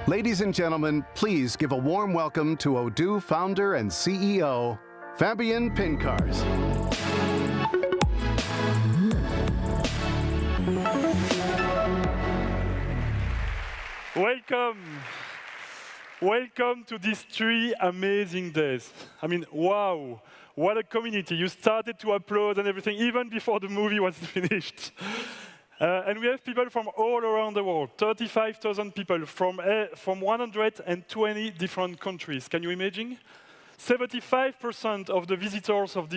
Ladies and gentlemen, please give a warm welcome to Odoo founder and CEO, Fabien Pinckaers. Welcome. Welcome to these 3 amazing days. I mean, wow, what a community. You started to upload and everything even before the movie was finished. And we have people from all around the world, 35,000 people from 120 different countries. Can you imagine? 75% of the visitors of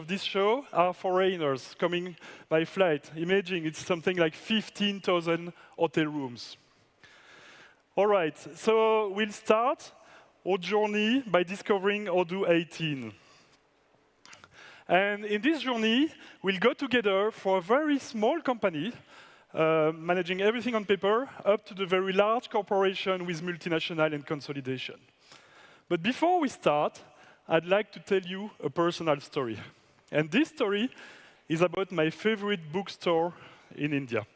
this show are foreigners coming by flight. Imagine it's something like 15,000 hotel rooms. All right, so we'll start our journey by discovering Odoo 18. And in this journey, we'll go together for a very small company, managing everything on paper, up to the very large corporation with multinational and consolidation. But before we start, I'd like to tell you a personal story. And this story is about my favorite bookstore in India.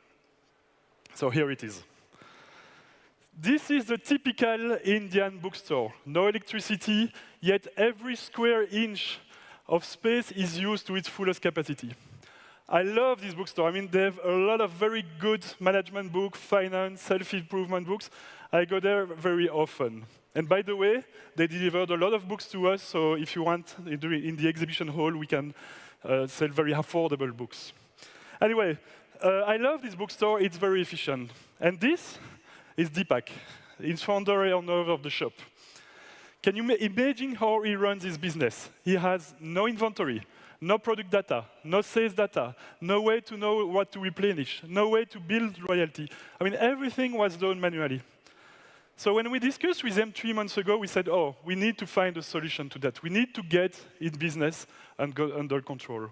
So here it is. This is the typical Indian bookstore. No electricity, yet every square inch of space is used to its fullest capacity. I love this bookstore. I mean, they have a lot of very good management books, finance, self-improvement books. I go there very often. And by the way, they delivered a lot of books to us, so if you want, in the exhibition hall, we can sell very affordable books. Anyway, I love this bookstore. It's very efficient. And this is Deepak. He's founder and owner of the shop. Can you imagine how he runs his business? He has no inventory, no product data, no sales data, no way to know what to replenish, no way to build loyalty. I mean, everything was done manually. So when we discussed with them 3 months ago, we said, oh, we need to find a solution to that. We need to get his business under control.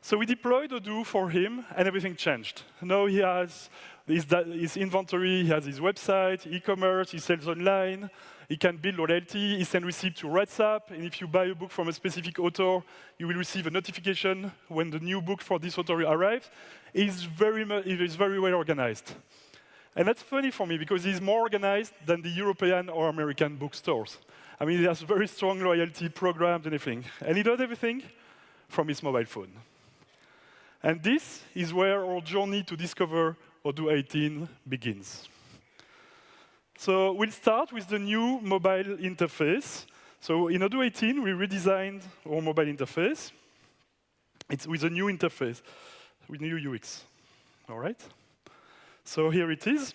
So we deployed Odoo for him, and everything changed. Now he has his inventory, he has his website, e-commerce, he sells online, he can build loyalty, he sends receipts to WhatsApp, and if you buy a book from a specific author, you will receive a notification when the new book for this author arrives. He's very well organized. And that's funny for me, because he's more organized than the European or American bookstores. I mean, he has very strong loyalty programs and everything. And he does everything from his mobile phone. And this is where our journey to discover Odoo 18 begins. So we'll start with the new mobile interface. So in Odoo 18, we redesigned our mobile interface. It's with a new interface, with new UX. All right? So here it is.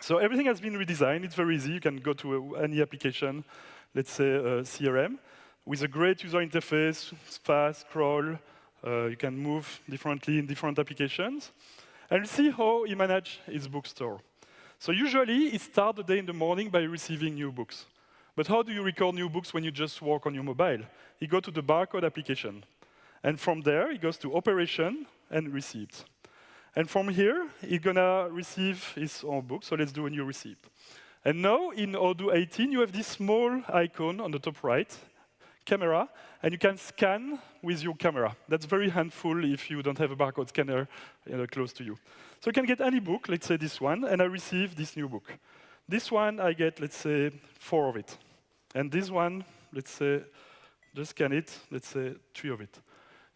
So everything has been redesigned. It's very easy. You can go to any application, let's say CRM, with a great user interface, fast, scroll. You can move differently in different applications. And see how he manages his bookstore. So usually, he starts the day in the morning by receiving new books. But how do you record new books when you just work on your mobile? You go to the barcode application. And from there, he goes to operation and receipts. And from here, he's going to receive his own book. So let's do a new receipt. And now, in Odoo 18, you have this small icon on the top right, camera, and you can scan with your camera. That's very handful if you don't have a barcode scanner close to you. So you can get any book, let's say this one, and I receive this new book. This one, I get, let's say, 4 of it. And this one, let's say, just scan it, let's say 3 of it.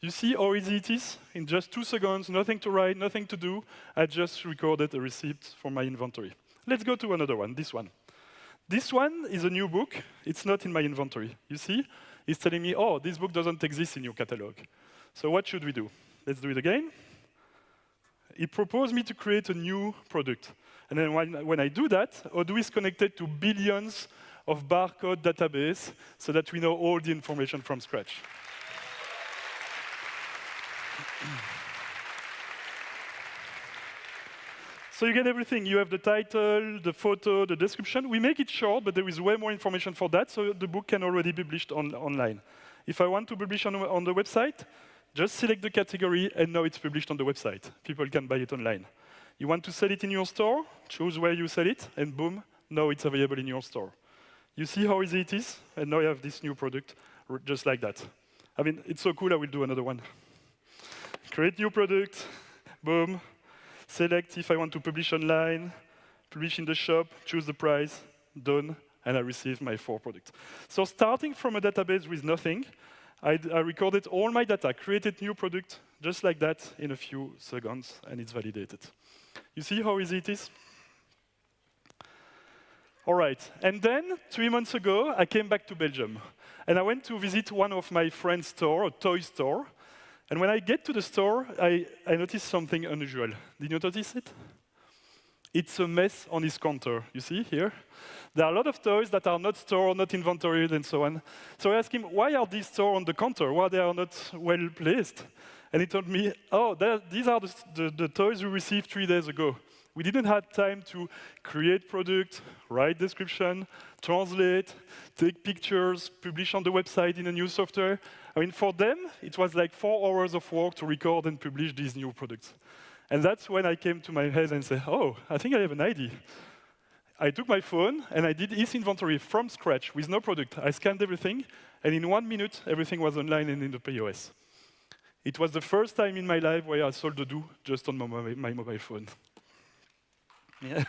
You see how easy it is? In just 2 seconds, nothing to write, nothing to do. I just recorded a receipt for my inventory. Let's go to another one, this one. This one is a new book. It's not in my inventory. You see? It's telling me, oh, this book doesn't exist in your catalog. So what should we do? Let's do it again. It proposed me to create a new product. And then when I do that, Odoo is connected to billions of barcode database so that we know all the information from scratch. So you get everything. You have the title, the photo, the description. We make it short, but there is way more information for that, so the book can already be published online. If I want to publish on the website, just select the category, and now it's published on the website. People can buy it online. You want to sell it in your store? Choose where you sell it, and boom, now it's available in your store. You see how easy it is? And now you have this new product, just like that. I mean, it's so cool, I will do another one. Create new product, boom. Select if I want to publish online, publish in the shop, choose the price, done, and I received my 4 products. So starting from a database with nothing, I recorded all my data, created new product, just like that in a few seconds, and it's validated. You see how easy it is? All right, and then 3 months ago, I came back to Belgium. And I went to visit one of my friend's store, a toy store. And when I get to the store, I noticed something unusual. Did you notice it? It's a mess on his counter. You see here? There are a lot of toys that are not stored, not inventoried, and so on. So I asked him, why are these stored on the counter? Why they are not well placed? And he told me, oh, these are the toys we received 3 days ago. We didn't have time to create product, write description, translate, take pictures, publish on the website in a new software. I mean, for them, it was like 4 hours of work to record and publish these new products. And that's when I came to my head and said, oh, I think I have an idea. I took my phone and I did his inventory from scratch with no product. I scanned everything, and in 1 minute, everything was online and in the POS. It was the first time in my life where I sold Odoo just on my mobile phone. Yeah.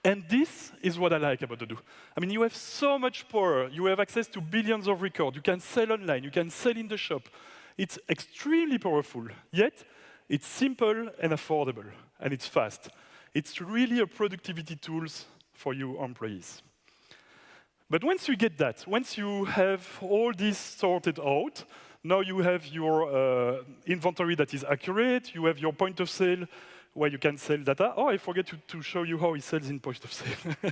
And this is what I like about Odoo. I mean, you have so much power. You have access to billions of records. You can sell online. You can sell in the shop. It's extremely powerful. Yet, it's simple and affordable. And it's fast. It's really a productivity tool for you employees. But once you get that, once you have all this sorted out, now you have your inventory that is accurate, you have your point of sale where you can sell data. Oh, I forget to show you how he sells in point of sale.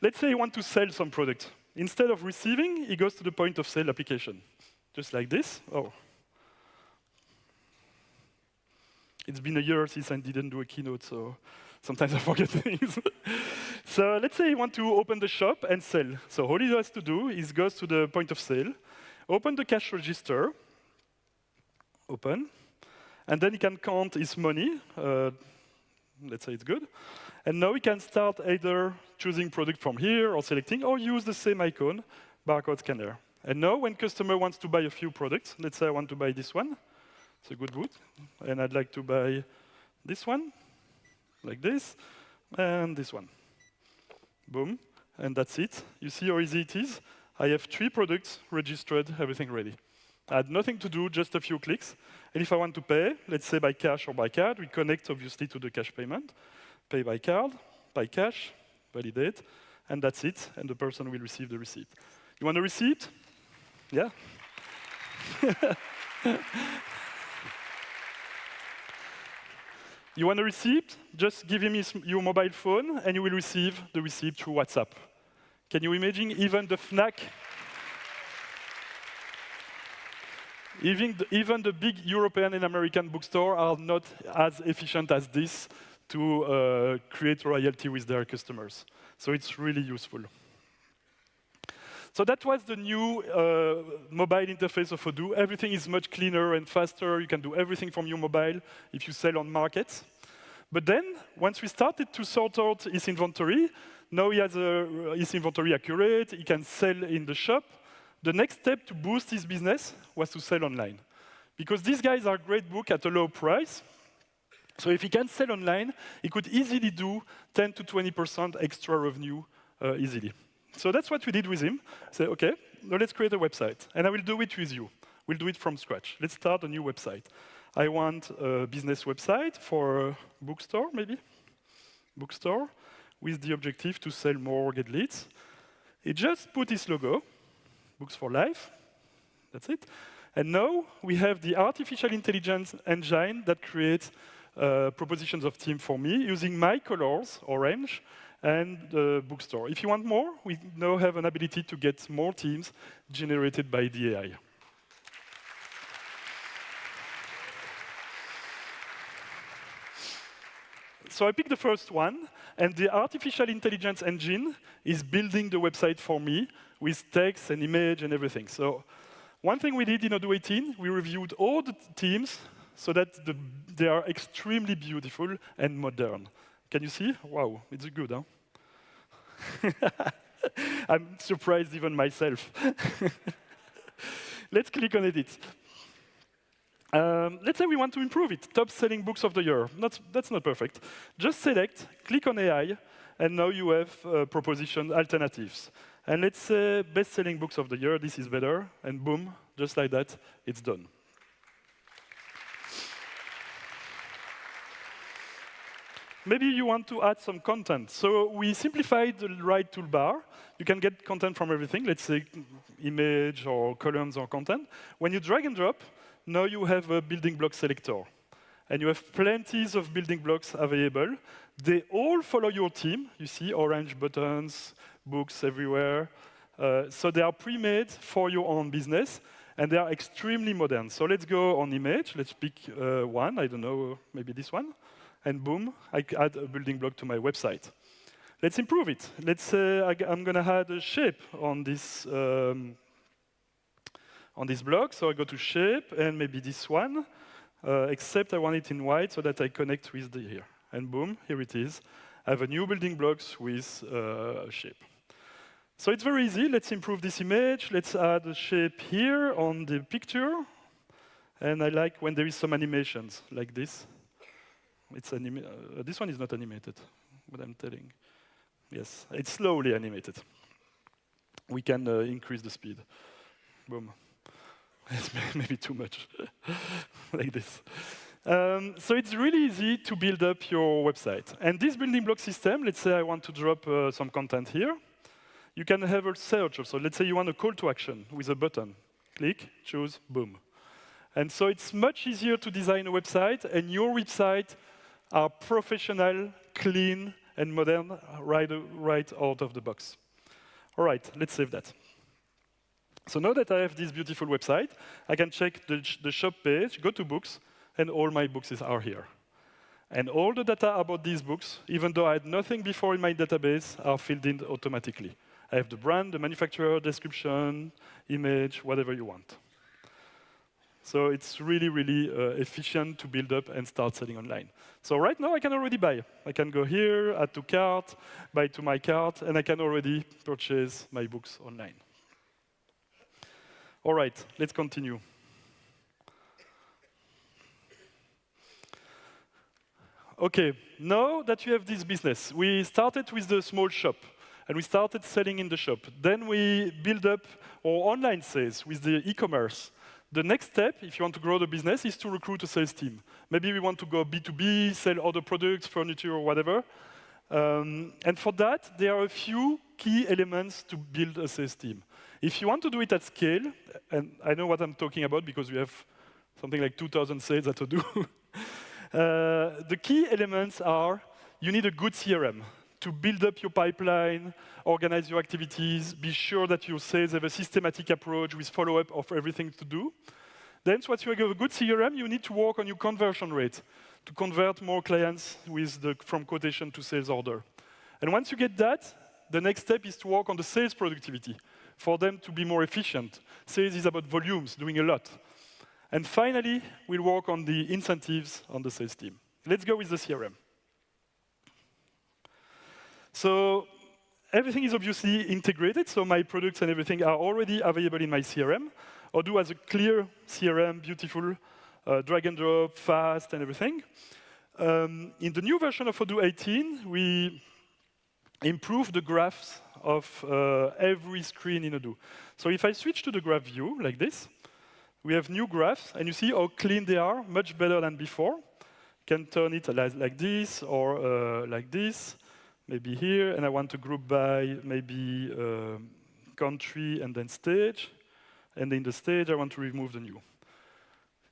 Let's say you want to sell some product. Instead of receiving, he goes to the point of sale application. Just like this. Oh. It's been a year since I didn't do a keynote, so sometimes I forget things. So let's say you want to open the shop and sell. So all he has to do is goes to the point of sale, open the cash register, open, and then he can count his money. Let's say it's good. And now he can start either choosing product from here or selecting, or use the same icon, barcode scanner. And now when customer wants to buy a few products, let's say I want to buy this one. It's a good boot. And I'd like to buy this one, like this, and this one. Boom. And that's it. You see how easy it is? I have 3 products registered, everything ready. I had nothing to do, just a few clicks. And if I want to pay, let's say by cash or by card, we connect obviously to the cash payment. Pay by card, by cash, validate, and that's it. And the person will receive the receipt. You want a receipt? Yeah? You want a receipt? Just give him your mobile phone, and you will receive the receipt through WhatsApp. Can you imagine even the Fnac? Even the big European and American bookstore are not as efficient as this to create royalty with their customers. So it's really useful. So that was the new mobile interface of Odoo. Everything is much cleaner and faster. You can do everything from your mobile if you sell on markets. But then, once we started to sort out his inventory, now he has his inventory accurate. He can sell in the shop. The next step to boost his business was to sell online. Because these guys are great books at a low price. So if he can sell online, he could easily do 10 to 20% extra revenue easily. So that's what we did with him. Say, OK, now let's create a website. And I will do it with you. We'll do it from scratch. Let's start a new website. I want a business website for a bookstore, maybe. Bookstore, with the objective to sell more, get leads. He just put his logo, Books for Life. That's it. And now we have the artificial intelligence engine that creates propositions of team for me using my colors, orange, and the bookstore. If you want more, we now have an ability to get more teams generated by the AI. So I picked the first one, and the artificial intelligence engine is building the website for me with text and image and everything. So one thing we did in Odoo 18, we reviewed all the teams so that they are extremely beautiful and modern. Can you see? Wow, it's good, huh? I'm surprised even myself. Let's click on edit. Let's say we want to improve it. Top selling books of the year. That's not perfect. Just select, click on AI, and now you have proposition alternatives. And let's say best-selling books of the year, this is better, and boom, just like that, it's done. Maybe you want to add some content. So we simplified the right toolbar. You can get content from everything, let's say image or columns or content. When you drag and drop, now you have a building block selector. And you have plenty of building blocks available. They all follow your theme. You see orange buttons, books everywhere. So they are pre-made for your own business, and they are extremely modern. So let's go on image. Let's pick one. I don't know, maybe this one. And boom, I add a building block to my website. Let's improve it. Let's say I'm going to add a shape on this block. So I go to shape, and maybe this one. Except I want it in white so that I connect with the here. And boom, here it is. I have a new building blocks with a shape. So it's very easy. Let's improve this image. Let's add a shape here on the picture. And I like when there is some animations, like this. This one is not animated, what I'm telling. Yes, it's slowly animated. We can increase the speed. Boom. It's maybe too much, like this. So it's really easy to build up your website. And this building block system, let's say I want to drop some content here. You can have a search also. Let's say you want a call to action with a button. Click, choose, boom. And so it's much easier to design a website, and your website are professional, clean, and modern right out of the box. All right, let's save that. So now that I have this beautiful website, I can check the shop page, go to books, and all my books are here. And all the data about these books, even though I had nothing before in my database, are filled in automatically. I have the brand, the manufacturer, description, image, whatever you want. So it's really, really efficient to build up and start selling online. So right now, I can already buy. I can go here, add to cart, buy to my cart, and I can already purchase my books online. All right, let's continue. OK, now that you have this business, we started with the small shop, and we started selling in the shop. Then we build up our online sales with the e-commerce. The next step, if you want to grow the business, is to recruit a sales team. Maybe we want to go B2B, sell other products, furniture, or whatever. And for that, there are a few key elements to build a sales team. If you want to do it at scale, and I know what I'm talking about because we have something like 2,000 sales at Odoo, the key elements are you need a good CRM to build up your pipeline, organize your activities, be sure that your sales have a systematic approach with follow-up of everything to do. Then, once you have a good CRM, you need to work on your conversion rate to convert more clients from quotation to sales order. And once you get that, the next step is to work on the sales productivity for them to be more efficient. Sales is about volumes, doing a lot. And finally, we'll work on the incentives on the sales team. Let's go with the CRM. So everything is obviously integrated, so my products and everything are already available in my CRM. Odoo has a clear CRM, beautiful, drag and drop, fast, and everything. In the new version of Odoo 18, we improved the graphs of every screen in Odoo. So if I switch to the graph view, like this, we have new graphs, and you see how clean they are, much better than before. You can turn it like this, or like this, maybe here, and I want to group by maybe country and then stage. And in the stage, I want to remove the new.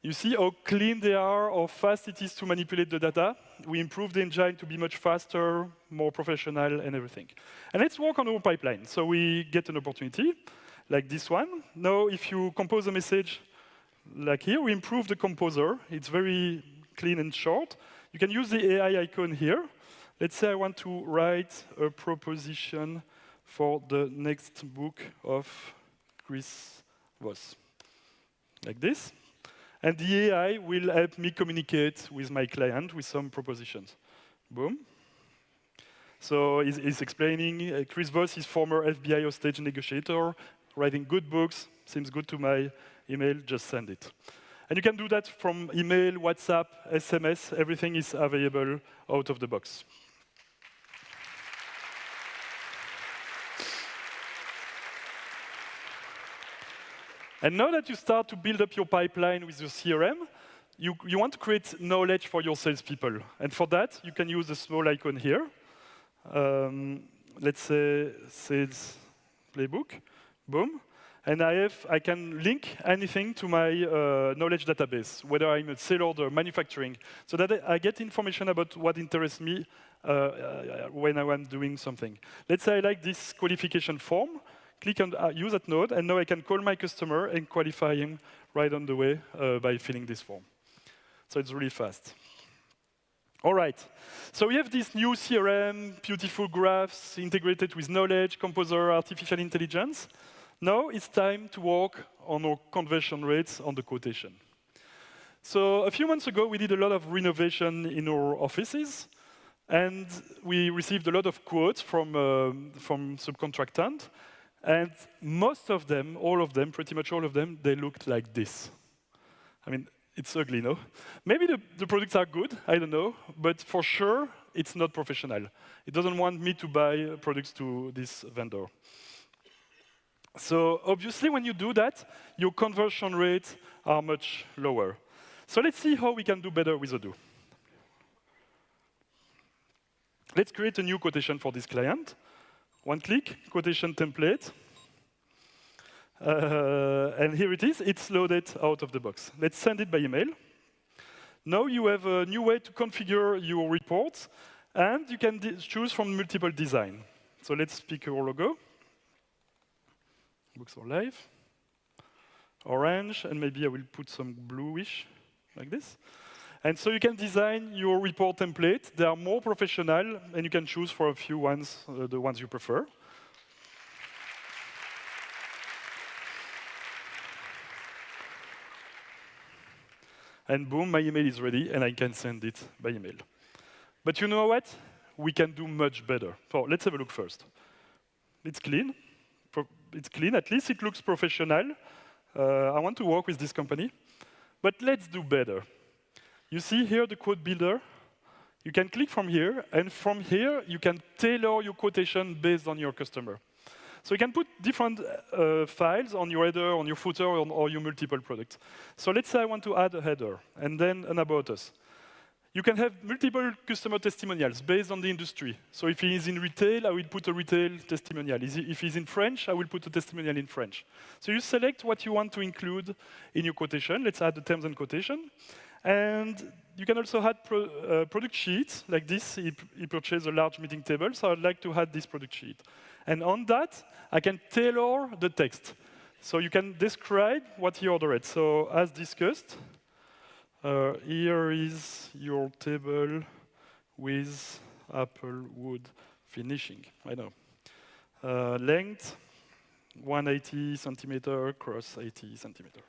You see how clean they are, how fast it is to manipulate the data. We improved the engine to be much faster, more professional, and everything. And let's work on our pipeline. So we get an opportunity, like this one. Now, if you compose a message like here, we improve the composer. It's very clean and short. You can use the AI icon here. Let's say I want to write a proposition for the next book of Chris Voss, like this. And the AI will help me communicate with my client with some propositions. Boom. So he's explaining, Chris Voss is former FBI hostage negotiator, writing good books, seems good to my email, just send it. And you can do that from email, WhatsApp, SMS. Everything is available out of the box. And now that you start to build up your pipeline with your CRM, you want to create knowledge for your salespeople. And for that, you can use the small icon here. Let's say sales playbook. Boom. And I can link anything to my knowledge database, whether I'm a sales order, manufacturing, so that I get information about what interests me when I'm doing something. Let's say I like this qualification form. Click on use that node, and now I can call my customer and qualify him right on the way by filling this form. So it's really fast. All right, so we have this new CRM, beautiful graphs integrated with knowledge, composer, artificial intelligence. Now it's time to work on our conversion rates on the quotation. So a few months ago, we did a lot of renovation in our offices, and we received a lot of quotes from subcontractants. And most of them, all of them, pretty much all of them, they looked like this. I mean, it's ugly, no? Maybe the products are good, I don't know, but for sure, it's not professional. It doesn't want me to buy products to this vendor. So obviously, when you do that, your conversion rates are much lower. So let's see how we can do better with Odoo. Let's create a new quotation for this client. One click, quotation template. And here it is. It's loaded out of the box. Let's send it by email. Now you have a new way to configure your reports, and you can choose from multiple design. So let's pick our logo. Books are live. Orange, and maybe I will put some bluish, like this. And so you can design your report template. They are more professional, and you can choose for a few ones, the ones you prefer. And boom, my email is ready, and I can send it by email. But you know what? We can do much better. So let's have a look first. It's clean. It's clean, at least it looks professional. I want to work with this company. But let's do better. You see here the quote builder. You can click from here, and from here, you can tailor your quotation based on your customer. So you can put different files on your header, on your footer, or your multiple products. So let's say I want to add a header, and then an about us. You can have multiple customer testimonials based on the industry. So if he is in retail, I will put a retail testimonial. If he's in French, I will put a testimonial in French. So you select what you want to include in your quotation. Let's add the terms and quotation. And you can also add product sheets, like this. He purchased a large meeting table, so I'd like to add this product sheet. And on that, I can tailor the text. So you can describe what he ordered. So as discussed, here is your table with apple wood finishing. I know. Length, 180 centimeter cross 80 centimeter.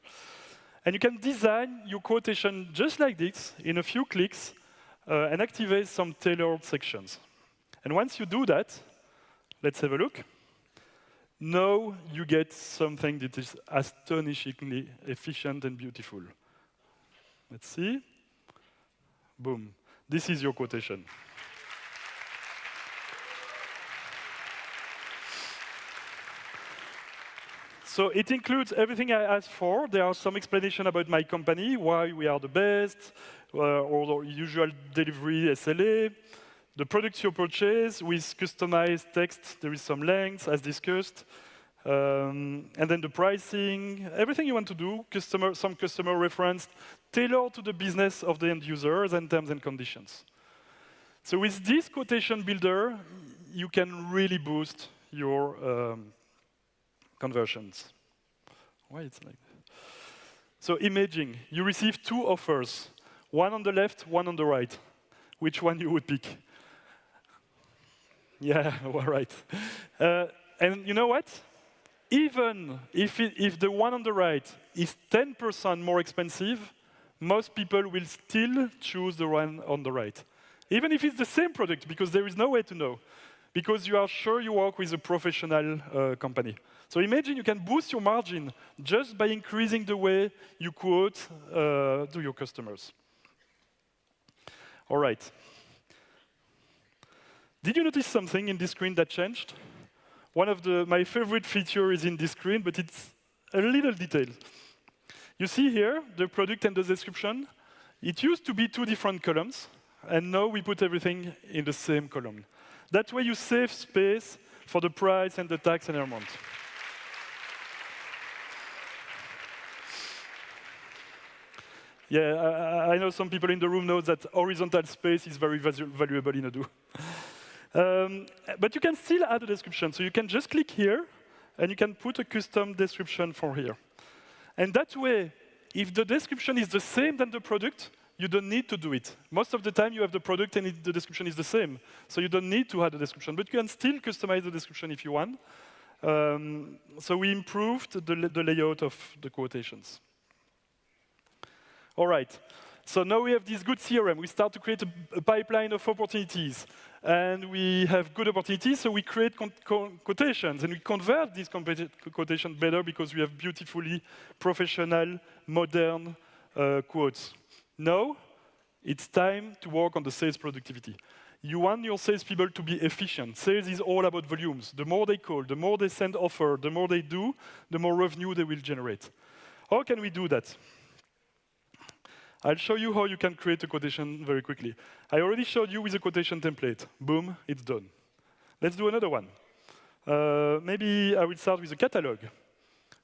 And you can design your quotation just like this in a few clicks and activate some tailored sections. And once you do that, let's have a look. Now you get something that is astonishingly efficient and beautiful. Let's see. Boom. This is your quotation. So it includes everything I asked for. There are some explanation about my company, why we are the best, or the usual delivery SLA, the products you purchase with customized text. There is some length, as discussed. And then the pricing, everything you want to do, some customer reference, tailored to the business of the end users and terms and conditions. So with this quotation builder, you can really boost your conversions. Why it's like that? So imaging, you receive two offers, one on the left, one on the right. Which one you would pick? Yeah, all right. And you know what? Even if the one on the right is 10% more expensive, most people will still choose the one on the right. Even if it's the same product, because there is no way to know. Because you are sure you work with a professional company. So imagine you can boost your margin just by increasing the way you quote to your customers. All right. Did you notice something in this screen that changed? One of my favorite features is in this screen, but it's a little detail. You see here the product and the description. It used to be two different columns, and now we put everything in the same column. That way you save space for the price and the tax and amount. Yeah, I know some people in the room know that horizontal space is very valuable in Odoo. But you can still add a description. So you can just click here, and you can put a custom description for here. And that way, if the description is the same than the product, you don't need to do it. Most of the time, you have the product and the description is the same. So you don't need to add a description. But you can still customize the description if you want. So we improved the layout of the quotations. All right. So now we have this good CRM. We start to create a pipeline of opportunities. And we have good opportunities, so we create quotations. And we convert these quotations better because we have beautifully professional, modern quotes. Now, it's time to work on the sales productivity. You want your salespeople to be efficient. Sales is all about volumes. The more they call, the more they send offer, the more they do, the more revenue they will generate. How can we do that? I'll show you how you can create a quotation very quickly. I already showed you with a quotation template. Boom, it's done. Let's do another one. Maybe I will start with a catalog.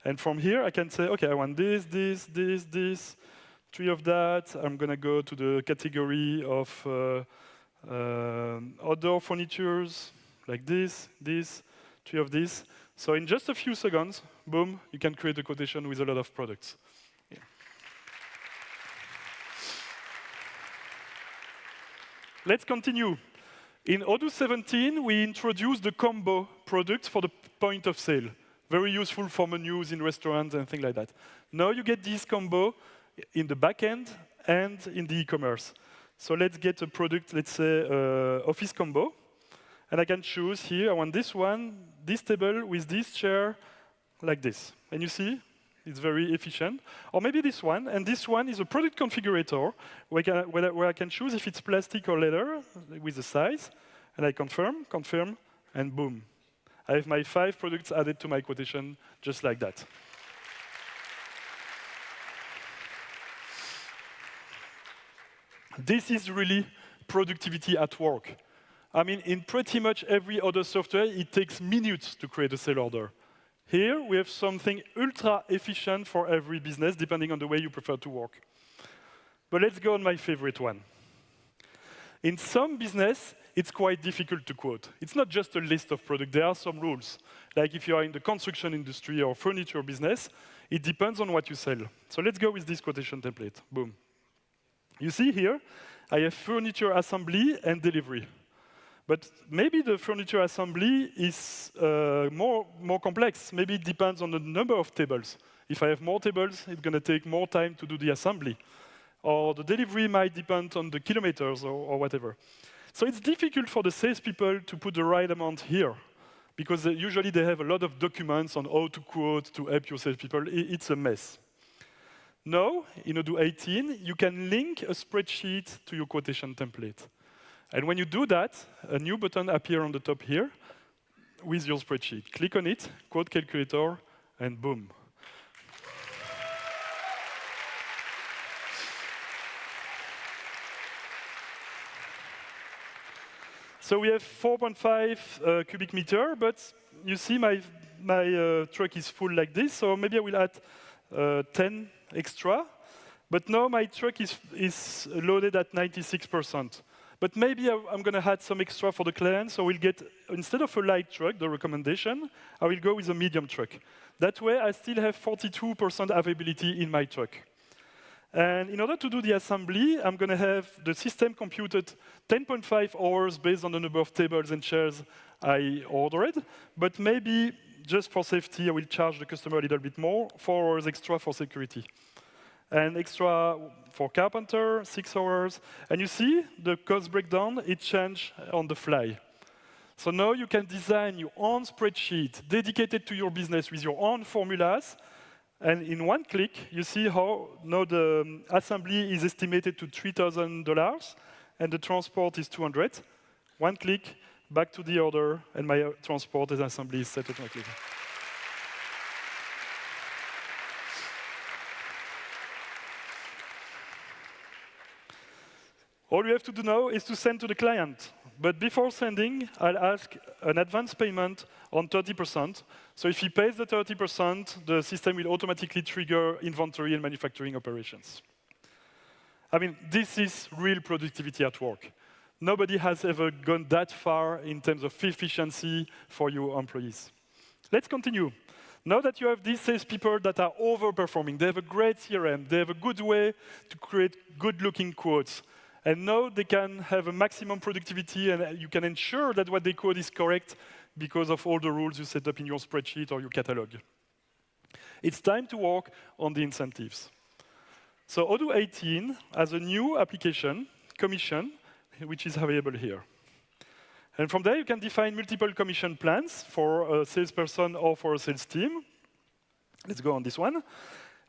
And from here, I can say, OK, I want this, this, this, this, 3 of that. I'm going to go to the category of outdoor furnitures, like this, 3 of this. So in just a few seconds, boom, you can create a quotation with a lot of products. Yeah. Let's continue. In Odoo 17, we introduced the combo product for the point of sale. Very useful for menus in restaurants and things like that. Now you get this combo in the backend and in the e-commerce. So let's get a product, let's say, office combo. And I can choose here, I want this one, this table with this chair, like this. And you see? It's very efficient. Or maybe this one, and this one is a product configurator where I can choose if it's plastic or leather with the size, and I confirm, and boom. I have my 5 products added to my quotation just like that. This is really productivity at work. I mean, in pretty much every other software, it takes minutes to create a sale order. Here, we have something ultra efficient for every business, depending on the way you prefer to work. But let's go on my favorite one. In some business, it's quite difficult to quote. It's not just a list of products. There are some rules. Like if you are in the construction industry or furniture business, it depends on what you sell. So let's go with this quotation template. Boom. You see here, I have furniture assembly and delivery. But maybe the furniture assembly is more complex. Maybe it depends on the number of tables. If I have more tables, it's going to take more time to do the assembly. Or the delivery might depend on the kilometers or whatever. So it's difficult for the salespeople to put the right amount here, because usually they have a lot of documents on how to quote to help your salespeople. It's a mess. Now, in Odoo 18, you can link a spreadsheet to your quotation template. And when you do that, a new button appears on the top here with your spreadsheet. Click on it, quote calculator, and boom. So we have 4.5 cubic meter, but you see my truck is full like this, so maybe I will add 10 extra. But now my truck is loaded at 96%. But maybe I'm going to add some extra for the client, so we'll get, instead of a light truck, the recommendation, I will go with a medium truck. That way, I still have 42% availability in my truck. And in order to do the assembly, I'm going to have the system computed 10.5 hours based on the number of tables and chairs I ordered. But maybe, just for safety, I will charge the customer a little bit more, 4 hours extra for security. And extra for carpenter, 6 hours. And you see the cost breakdown, it changed on the fly. So now you can design your own spreadsheet dedicated to your business with your own formulas. And in one click, you see how now the assembly is estimated to $3,000 and the transport is 200. One click, back to the order, and my transport and assembly is set automatically. All you have to do now is to send to the client. But before sending, I'll ask an advance payment on 30%. So if he pays the 30%, the system will automatically trigger inventory and manufacturing operations. I mean, this is real productivity at work. Nobody has ever gone that far in terms of efficiency for your employees. Let's continue. Now that you have these salespeople that are overperforming, they have a great CRM, they have a good way to create good-looking quotes, and now they can have a maximum productivity, and you can ensure that what they code is correct because of all the rules you set up in your spreadsheet or your catalog. It's time to work on the incentives. So Odoo 18 has a new application, Commission, which is available here. And from there, you can define multiple commission plans for a salesperson or for a sales team. Let's go on this one.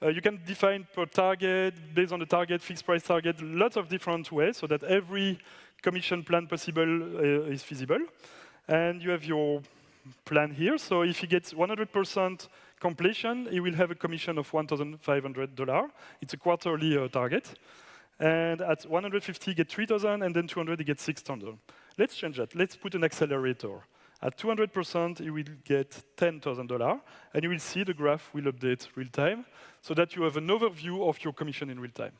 You can define per target, based on the target, fixed price target, lots of different ways so that every commission plan possible is feasible. And you have your plan here. So if he gets 100% completion, he will have a commission of $1,500. It's a quarterly target. And at 150, he gets 3,000, and then 200, he gets 6,000. Let's change that. Let's put an accelerator. At 200%, you will get $10,000, and you will see the graph will update real time, so that you have an overview of your commission in real time.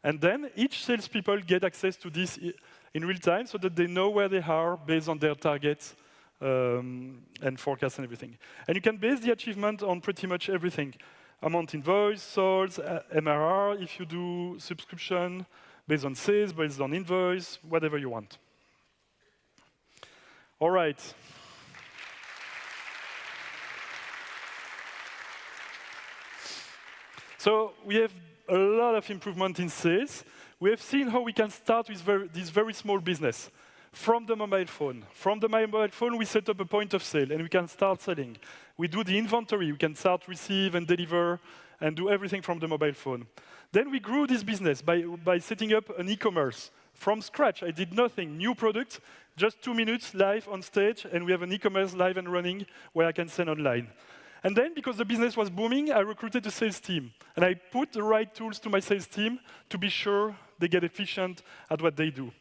And then each salespeople get access to this in real time, so that they know where they are based on their targets and forecasts and everything. And you can base the achievement on pretty much everything. Amount invoice, sold, MRR, if you do subscription, based on sales, based on invoice, whatever you want. All right. So we have a lot of improvement in sales. We have seen how we can start with this very small business from the mobile phone. From the mobile phone, we set up a point of sale, and we can start selling. We do the inventory. We can start receive and deliver and do everything from the mobile phone. Then we grew this business by setting up an e-commerce. From scratch, I did nothing. New product, just 2 minutes live on stage, and we have an e-commerce live and running where I can sell online. And then, because the business was booming, I recruited a sales team. And I put the right tools to my sales team to be sure they get efficient at what they do.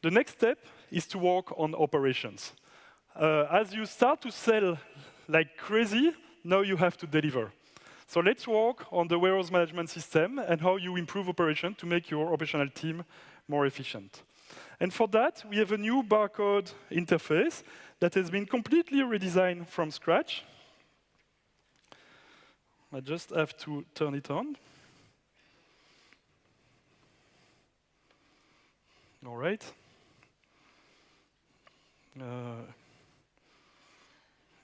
The next step is to work on operations. As you start to sell like crazy, now you have to deliver. So let's work on the warehouse management system and how you improve operation to make your operational team more efficient. And for that, we have a new barcode interface that has been completely redesigned from scratch. I just have to turn it on. All right.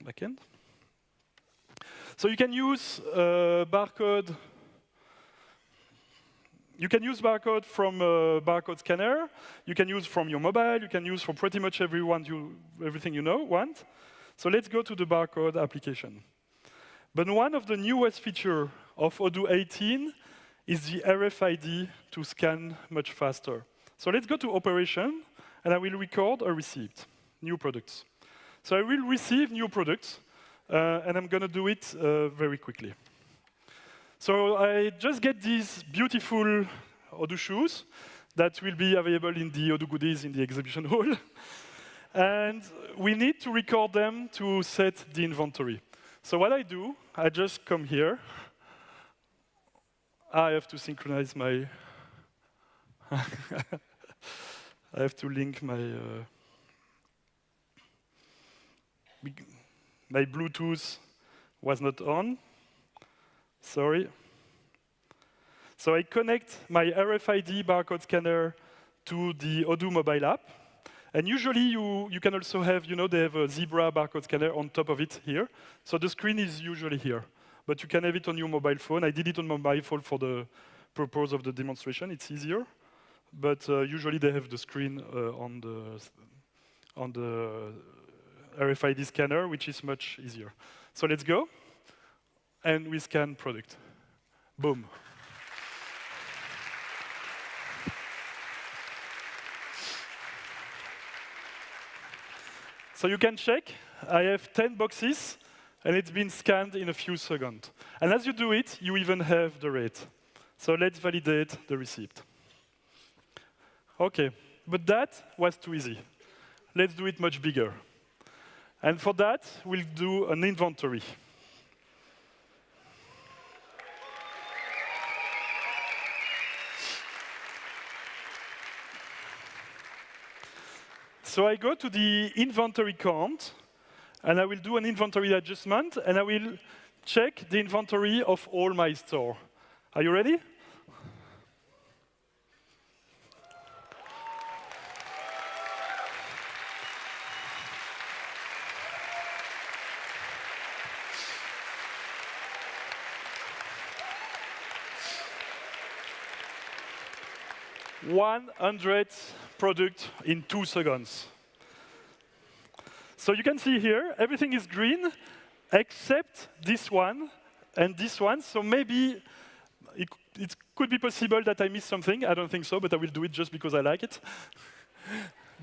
Backend. So you can use barcode. You can use barcode from a barcode scanner. You can use from your mobile. You can use for pretty much everything you want. So let's go to the barcode application. But one of the newest features of Odoo 18 is the RFID to scan much faster. So let's go to operation, and I will record a receipt, new products. So I will receive new products, and I'm going to do it very quickly. So I just get these beautiful Odoo shoes that will be available in the Odoo goodies in the exhibition hall. And we need to record them to set the inventory. So what I do, I just come here. I have to synchronize my... I have to link my Bluetooth was not on. Sorry. So I connect my RFID barcode scanner to the Odoo mobile app. And usually you can also have, they have a Zebra barcode scanner on top of it here. So the screen is usually here. But you can have it on your mobile phone. I did it on mobile phone for the purpose of the demonstration. It's easier. But usually they have the screen on the on the RFID scanner, which is much easier. So let's go, and we scan product. Boom. So you can check, I have 10 boxes, and it's been scanned in a few seconds. And as you do it, you even have the rate. So let's validate the receipt. OK, but that was too easy. Let's do it much bigger. And for that, we'll do an inventory. So I go to the inventory count, and I will do an inventory adjustment, and I will check the inventory of all my store. Are you ready? $100 products in 2 seconds. So you can see here, everything is green, except this one and this one. So maybe it could be possible that I missed something. I don't think so, but I will do it just because I like it.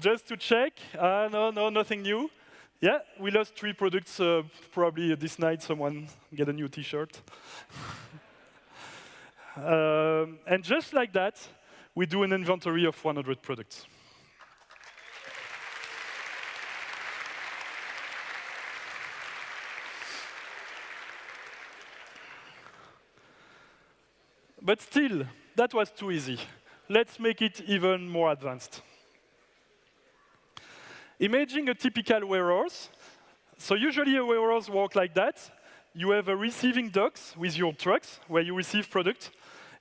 Just to check. No, nothing new. Yeah, we lost 3 products. Probably this night someone get a new T-shirt. And just like that, we do an inventory of 100 products. But still, that was too easy. Let's make it even more advanced. Imagine a typical warehouse. So usually a warehouse works like that. You have a receiving docks with your trucks where you receive products.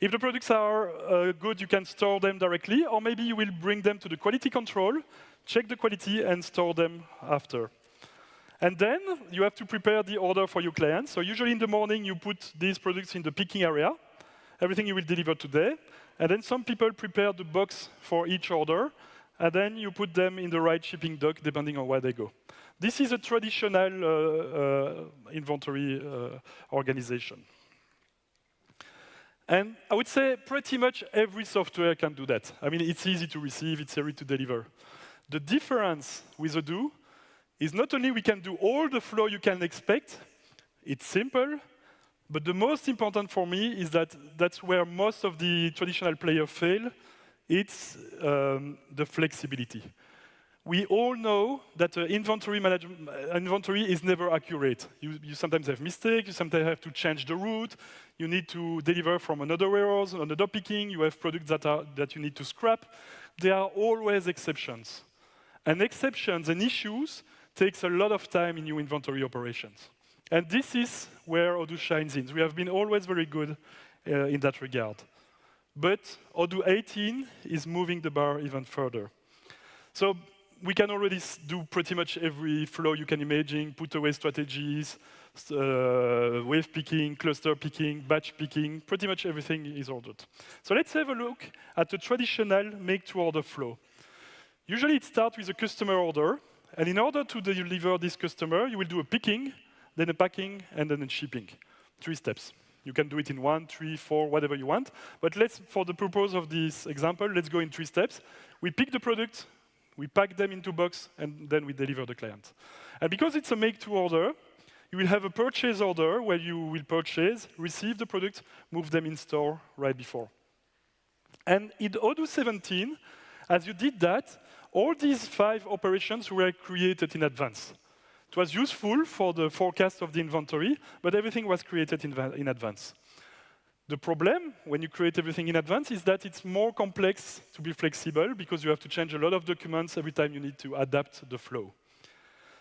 If the products are good, you can store them directly, or maybe you will bring them to the quality control, check the quality, and store them after. And then you have to prepare the order for your clients. So usually in the morning, you put these products in the picking area, everything you will deliver today. And then some people prepare the box for each order, and then you put them in the right shipping dock, depending on where they go. This is a traditional inventory organization. And I would say pretty much every software can do that. I mean, it's easy to receive, it's easy to deliver. The difference with Odoo is not only we can do all the flow you can expect, it's simple, but the most important for me is that that's where most of the traditional players fail. It's the flexibility. We all know that inventory is never accurate. You sometimes have mistakes, you sometimes have to change the route, you need to deliver from another warehouse, another picking, you have products that you need to scrap. There are always exceptions. And exceptions and issues takes a lot of time in your inventory operations. And this is where Odoo shines in. We have been always very good in that regard. But Odoo 18 is moving the bar even further. So we can already do pretty much every flow you can imagine, put away strategies, wave picking, cluster picking, batch picking, pretty much everything is ordered. So let's have a look at the traditional make-to-order flow. Usually it starts with a customer order, and in order to deliver this customer, you will do a picking, then a packing, and then a shipping. 3 steps. You can do it in 1, 3, 4, whatever you want. But for the purpose of this example, let's go in 3 steps. We pick the product, we pack them into box, and then we deliver the client. And because it's a make-to-order, you will have a purchase order where you will purchase, receive the product, move them in store right before. And in Odoo 17, as you did that, all these 5 operations were created in advance. It was useful for the forecast of the inventory, but everything was created in advance. The problem, when you create everything in advance, is that it's more complex to be flexible because you have to change a lot of documents every time you need to adapt the flow.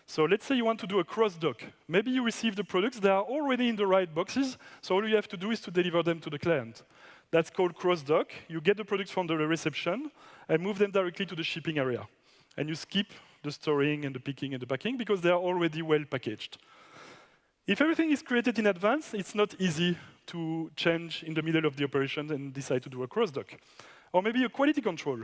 So let's say you want to do a cross-dock. Maybe you receive the products, they are already in the right boxes, so all you have to do is to deliver them to the client. That's called cross-dock. You get the products from the reception and move them directly to the shipping area. And you skip the storing and the picking and the packing because they are already well packaged. If everything is created in advance, it's not easy to change in the middle of the operation and decide to do a cross-dock. Or maybe a quality control.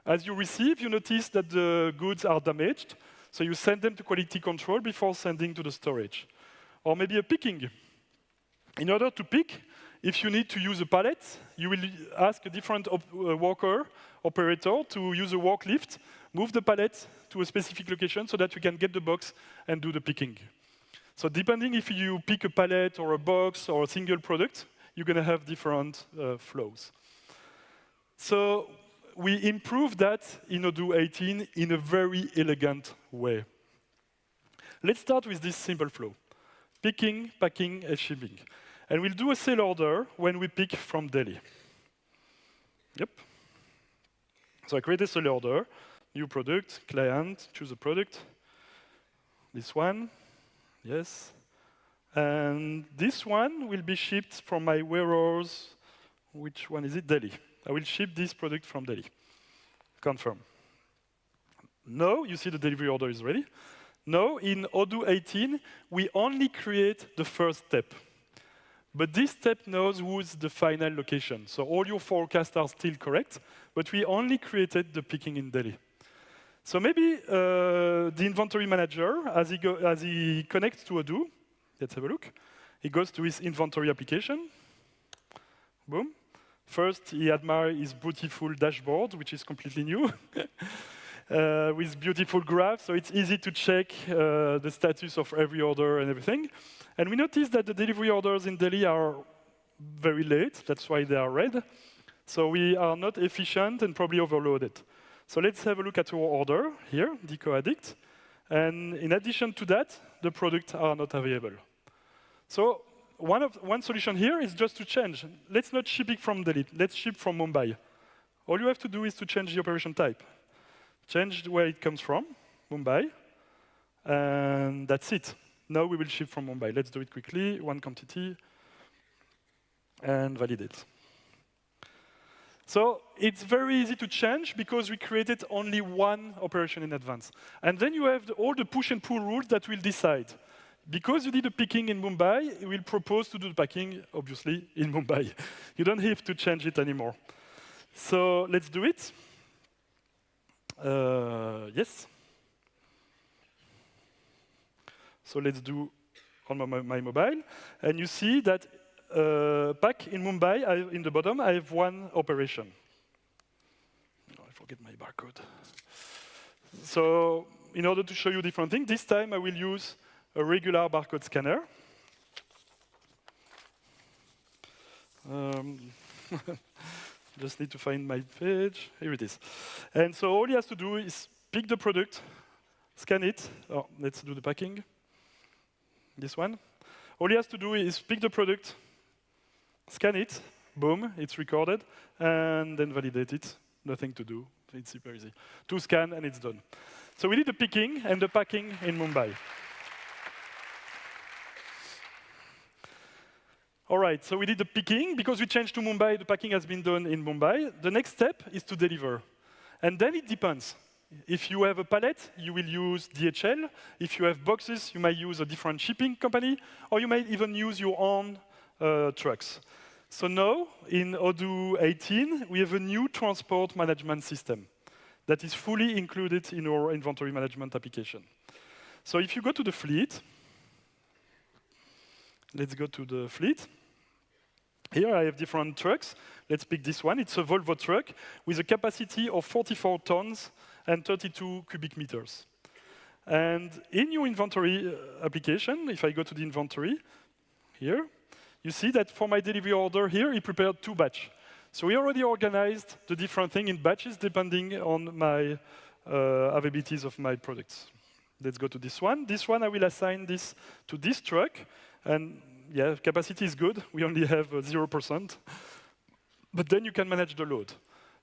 As you receive, you notice that the goods are damaged. So you send them to quality control before sending to the storage. Or maybe a picking. In order to pick, if you need to use a pallet, you will ask a different worker, operator, to use a forklift, move the pallet to a specific location so that you can get the box and do the picking. So depending if you pick a pallet or a box or a single product, you're going to have different flows. So we improved that in Odoo 18 in a very elegant way. Let's start with this simple flow: picking, packing, and shipping. And we'll do a sale order when we pick from Delhi. Yep. So I create a sale order, new product, client, choose a product. This one, yes. And this one will be shipped from my warehouse. Which one is it? Delhi. I will ship this product from Delhi. Confirm. Now, you see the delivery order is ready. Now, in Odoo 18, we only create the first step. But this step knows who's the final location. So all your forecasts are still correct, but we only created the picking in Delhi. So maybe the inventory manager, as he connects to Odoo, let's have a look. He goes to his inventory application. Boom. First, he admires his beautiful dashboard, which is completely new, with beautiful graphs, so it's easy to check the status of every order and everything. And we notice that the delivery orders in Delhi are very late. That's why they are red. So we are not efficient and probably overloaded. So let's have a look at our order here, Deco Addict. And in addition to that, the products are not available. So one solution here is just to change. Let's not ship it from Delhi. Let's ship from Mumbai. All you have to do is to change the operation type. Change where it comes from, Mumbai, and that's it. Now we will ship from Mumbai. Let's do it quickly, one quantity, and validate. So it's very easy to change because we created only one operation in advance. And then you have all the push and pull rules that will decide. Because you did the picking in Mumbai, it will propose to do the packing, obviously, in Mumbai. You don't have to change it anymore. So let's do it. Yes. So let's do on my mobile. And you see that pack in Mumbai, in the bottom, I have one operation. Oh, I forget my barcode. So in order to show you different things, this time I will use a regular barcode scanner. Just need to find my page. Here it is. And so all he has to do is pick the product, scan it. Oh, let's do the packing. This one. All he has to do is pick the product, scan it, boom, it's recorded, and then validate it. Nothing to do. It's super easy. To scan, and it's done. So we did the picking and the packing in Mumbai. All right, so we did the picking. Because we changed to Mumbai, the packing has been done in Mumbai. The next step is to deliver. And then it depends. If you have a pallet, you will use DHL. If you have boxes, you might use a different shipping company, or you might even use your own trucks. So now, in Odoo 18, we have a new transport management system that is fully included in our inventory management application. So if you go to the fleet, let's go to the fleet. Here I have different trucks. Let's pick this one. It's a Volvo truck with a capacity of 44 tons and 32 cubic meters. And in your inventory application, if I go to the inventory here, you see that for my delivery order here, he prepared 2 batches. So we already organized the different things in batches depending on my availabilities of my products. Let's go to this one. This one, I will assign this to this truck. And yeah, capacity is good. We only have 0%. But then you can manage the load.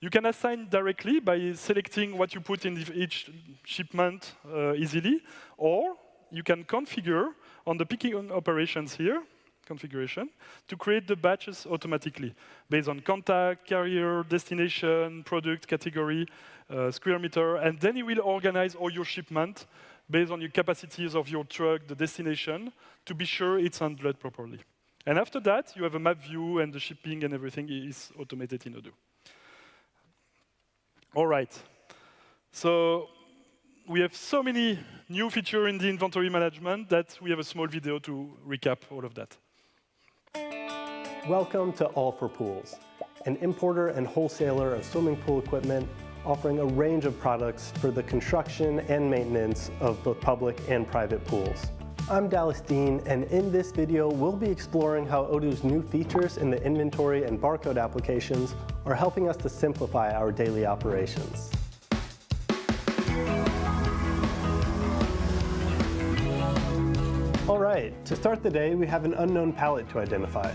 You can assign directly by selecting what you put in each shipment easily, or you can configure on the picking operations here, configuration, to create the batches automatically based on contact, carrier, destination, product, category, square meter, and then it will organize all your shipment based on your capacities of your truck, the destination, to be sure it's handled properly. And after that, you have a map view, and the shipping and everything is automated in Odoo. All right. So we have so many new features in the inventory management that we have a small video to recap all of that. Welcome to All for Pools, an importer and wholesaler of swimming pool equipment offering a range of products for the construction and maintenance of both public and private pools. I'm Dallas Dean, and in this video, we'll be exploring how Odoo's new features in the inventory and barcode applications are helping us to simplify our daily operations. All right, to start the day, we have an unknown pallet to identify.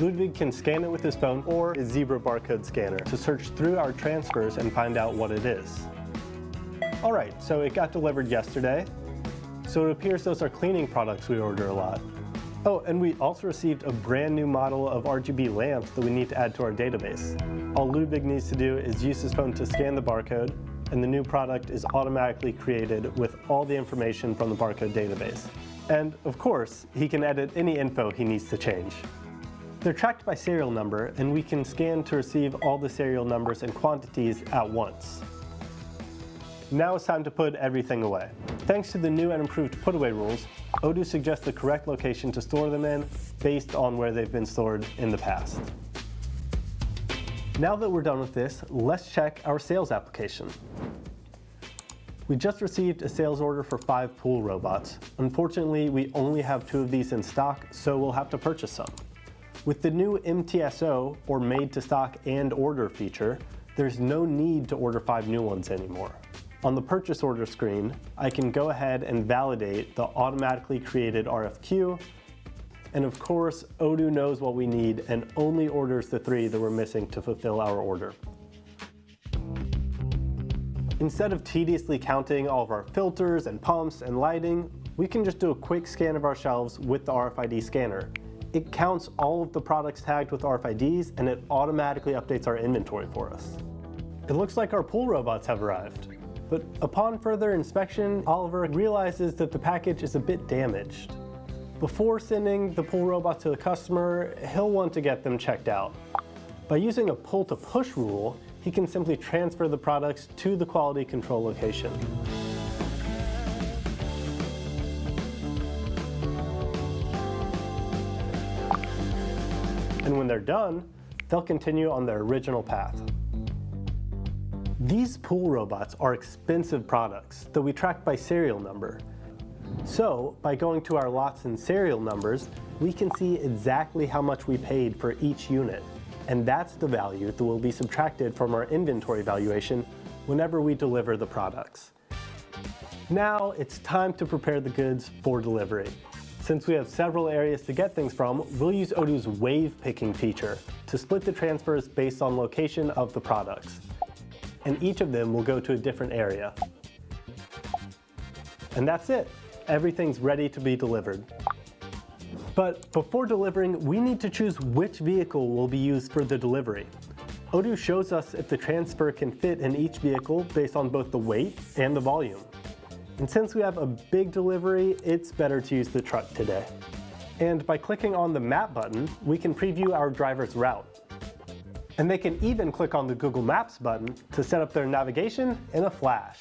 Ludwig can scan it with his phone or his Zebra barcode scanner to search through our transfers and find out what it is. All right, so it got delivered yesterday. So it appears those are cleaning products we order a lot. Oh, and we also received a brand new model of RGB lamps that we need to add to our database. All Ludwig needs to do is use his phone to scan the barcode, and the new product is automatically created with all the information from the barcode database. And of course, he can edit any info he needs to change. They're tracked by serial number, and we can scan to receive all the serial numbers and quantities at once. Now it's time to put everything away. Thanks to the new and improved put-away rules, Odoo suggests the correct location to store them in based on where they've been stored in the past. Now that we're done with this, let's check our sales application. We just received a sales order for 5 pool robots. Unfortunately, we only have 2 of these in stock, so we'll have to purchase some. With the new MTSO, or Made to Stock and Order feature, there's no need to order 5 new ones anymore. On the purchase order screen, I can go ahead and validate the automatically created RFQ, and of course, Odoo knows what we need and only orders the 3 that we're missing to fulfill our order. Instead of tediously counting all of our filters and pumps and lighting, we can just do a quick scan of our shelves with the RFID scanner. It counts all of the products tagged with RFIDs, and it automatically updates our inventory for us. It looks like our pool robots have arrived. But upon further inspection, Oliver realizes that the package is a bit damaged. Before sending the pool robot to the customer, he'll want to get them checked out. By using a pull-to-push rule, he can simply transfer the products to the quality control location. And when they're done, they'll continue on their original path. These pool robots are expensive products that we track by serial number. So, by going to our lots and serial numbers, we can see exactly how much we paid for each unit. And that's the value that will be subtracted from our inventory valuation whenever we deliver the products. Now, it's time to prepare the goods for delivery. Since we have several areas to get things from, we'll use Odoo's wave picking feature to split the transfers based on location of the products. And each of them will go to a different area. And that's it. Everything's ready to be delivered. But before delivering, we need to choose which vehicle will be used for the delivery. Odoo shows us if the transfer can fit in each vehicle based on both the weight and the volume. And since we have a big delivery, it's better to use the truck today. And by clicking on the map button, we can preview our driver's route. And they can even click on the Google Maps button to set up their navigation in a flash.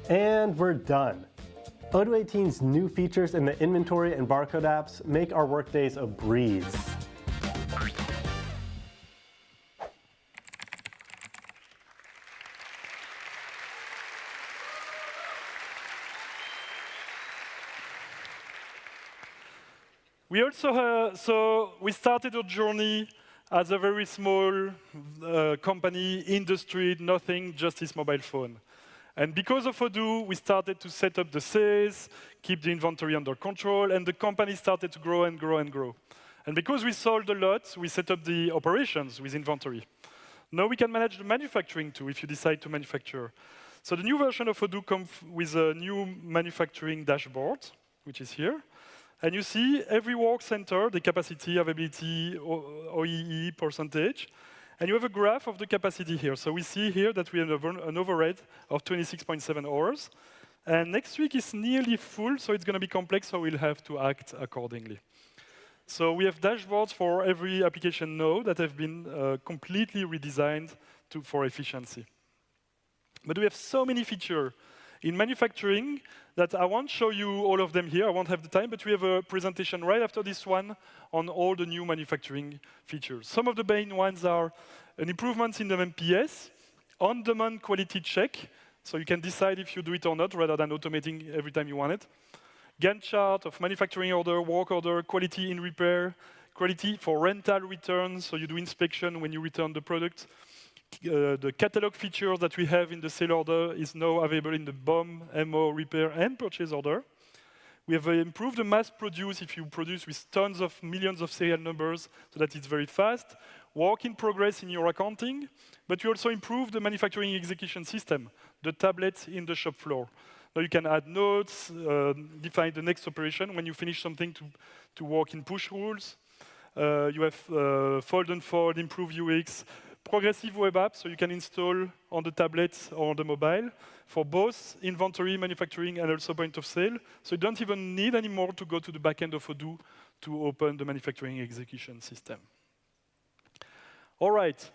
And we're done. Odoo 18's new features in the inventory and barcode apps make our workdays a breeze. We also, so we started our journey as a very small company in the street, nothing, just this mobile phone. And because of Odoo, we started to set up the sales, keep the inventory under control, and the company started to grow and grow and grow. And because we sold a lot, we set up the operations with inventory. Now we can manage the manufacturing too, if you decide to manufacture. So the new version of Odoo comes with a new manufacturing dashboard, which is here. And you see every work center, the capacity, availability, OEE percentage. And you have a graph of the capacity here. So we see here that we have an overhead of 26.7 hours. And next week is nearly full, so it's going to be complex, so we'll have to act accordingly. So we have dashboards for every application node that have been completely redesigned for efficiency. But we have so many features in manufacturing that I won't show you all of them here. I won't have the time, but we have a presentation right after this one on all the new manufacturing features. Some of the main ones are an improvement in the MPS, on-demand quality check, so you can decide if you do it or not, rather than automating every time you want it. Gantt chart of manufacturing order, work order, quality in repair, quality for rental returns, so you do inspection when you return the product. The catalog feature that we have in the sale order is now available in the BOM, MO, repair, and purchase order. We have improved the mass produce if you produce with tons of millions of serial numbers so that it's very fast. Work in progress in your accounting, but we also improve the manufacturing execution system, the tablet in the shop floor. Now you can add notes, define the next operation when you finish something to work in push rules. You have fold and fold, improve UX, progressive web app, so you can install on the tablet or on the mobile for both inventory, manufacturing, and also point of sale. So you don't even need anymore to go to the back end of Odoo to open the manufacturing execution system. All right,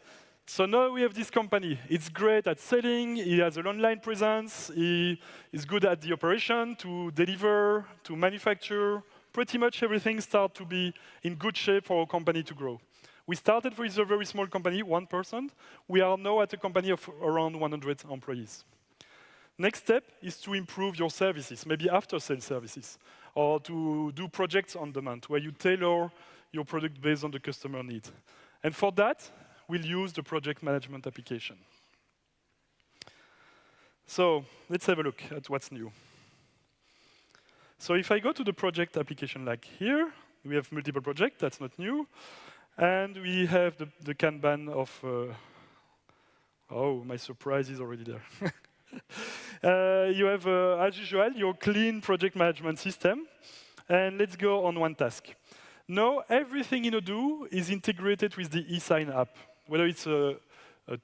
so now we have this company. It's great at selling, he has an online presence, he is good at the operation, to deliver, to manufacture. Pretty much everything starts to be in good shape for our company to grow. We started with a very small company, 1 person. We are now at a company of around 100 employees. Next step is to improve your services, maybe after-sales services, or to do projects on demand, where you tailor your product based on the customer need. And for that, we'll use the project management application. So let's have a look at what's new. So if I go to the project application like here, we have multiple projects, that's not new. And we have the Kanban of, oh, my surprise is already there. You have, as usual, your clean project management system. And let's go on one task. Now, everything in Odoo is integrated with the eSign app. Whether it's a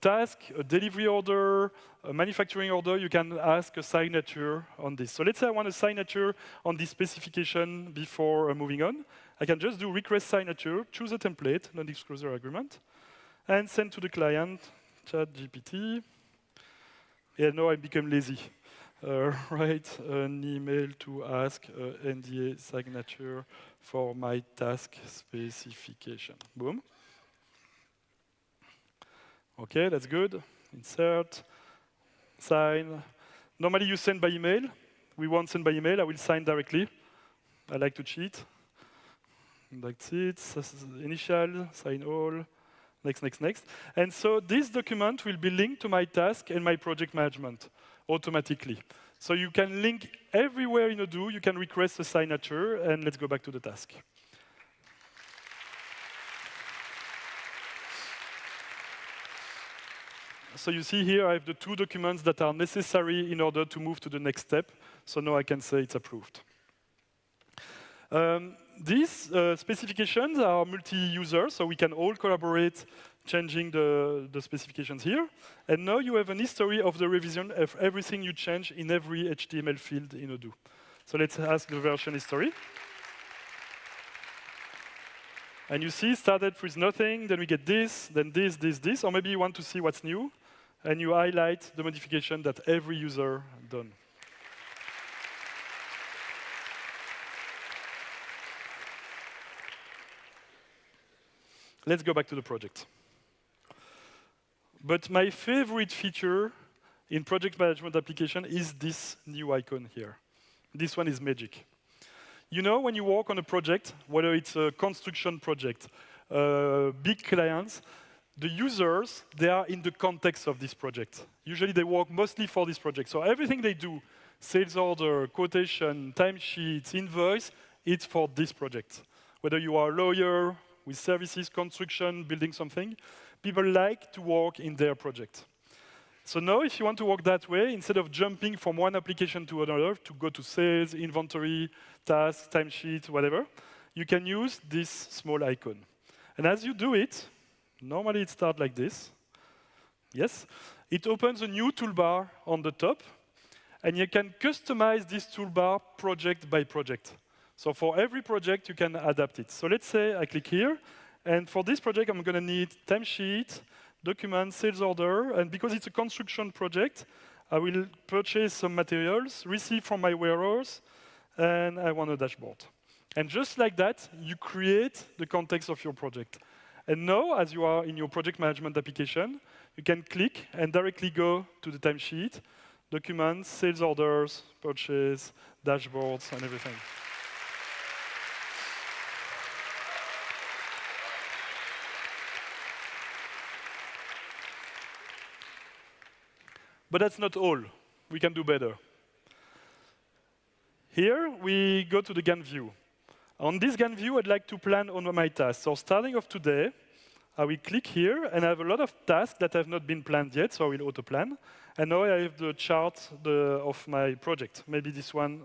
task, a delivery order, a manufacturing order, you can ask a signature on this. So let's say I want a signature on this specification before moving on. I can just do request signature, choose a template, non-disclosure agreement, and send to the client, ChatGPT. Yeah, now I become lazy. Write an email to ask NDA signature for my task specification. Boom. OK, that's good. Insert, sign. Normally you send by email. We won't send by email. I will sign directly. I like to cheat. That's it. Initial, sign all. Next, next, next. And so this document will be linked to my task and my project management automatically. So you can link everywhere in Odoo. You can request a signature. And let's go back to the task. So you see here I have the 2 documents that are necessary in order to move to the next step. So now I can say it's approved. These specifications are multi-user, so we can all collaborate changing the specifications here. And now you have an history of the revision of everything you change in every HTML field in Odoo. So let's ask the version history. And you see, started with nothing, then we get this, then this, this, this. Or maybe you want to see what's new, and you highlight the modification that every user done. Let's go back to the project. But my favorite feature in project management application is this new icon here. This one is magic. You know, when you work on a project, whether it's a construction project, big clients, the users, they are in the context of this project. Usually they work mostly for this project. So everything they do, sales order, quotation, timesheets, invoice, it's for this project. Whether you are a lawyer, with services, construction, building something, people like to work in their project. So now if you want to work that way, instead of jumping from one application to another to go to sales, inventory, tasks, timesheet, whatever, you can use this small icon. And as you do it, normally it starts like this. Yes. It opens a new toolbar on the top, and you can customize this toolbar project by project. So for every project, you can adapt it. So let's say I click here, and for this project, I'm going to need timesheet, document, sales order, and because it's a construction project, I will purchase some materials, receive from my warehouse, and I want a dashboard. And just like that, you create the context of your project. And now, as you are in your project management application, you can click and directly go to the timesheet, documents, sales orders, purchase, dashboards, and everything. But that's not all. We can do better. Here, we go to the Gantt view. On this Gantt view, I'd like to plan on my tasks. So starting off today, I will click here, and I have a lot of tasks that have not been planned yet, so I will auto-plan. And now I have the chart of my project. Maybe this one,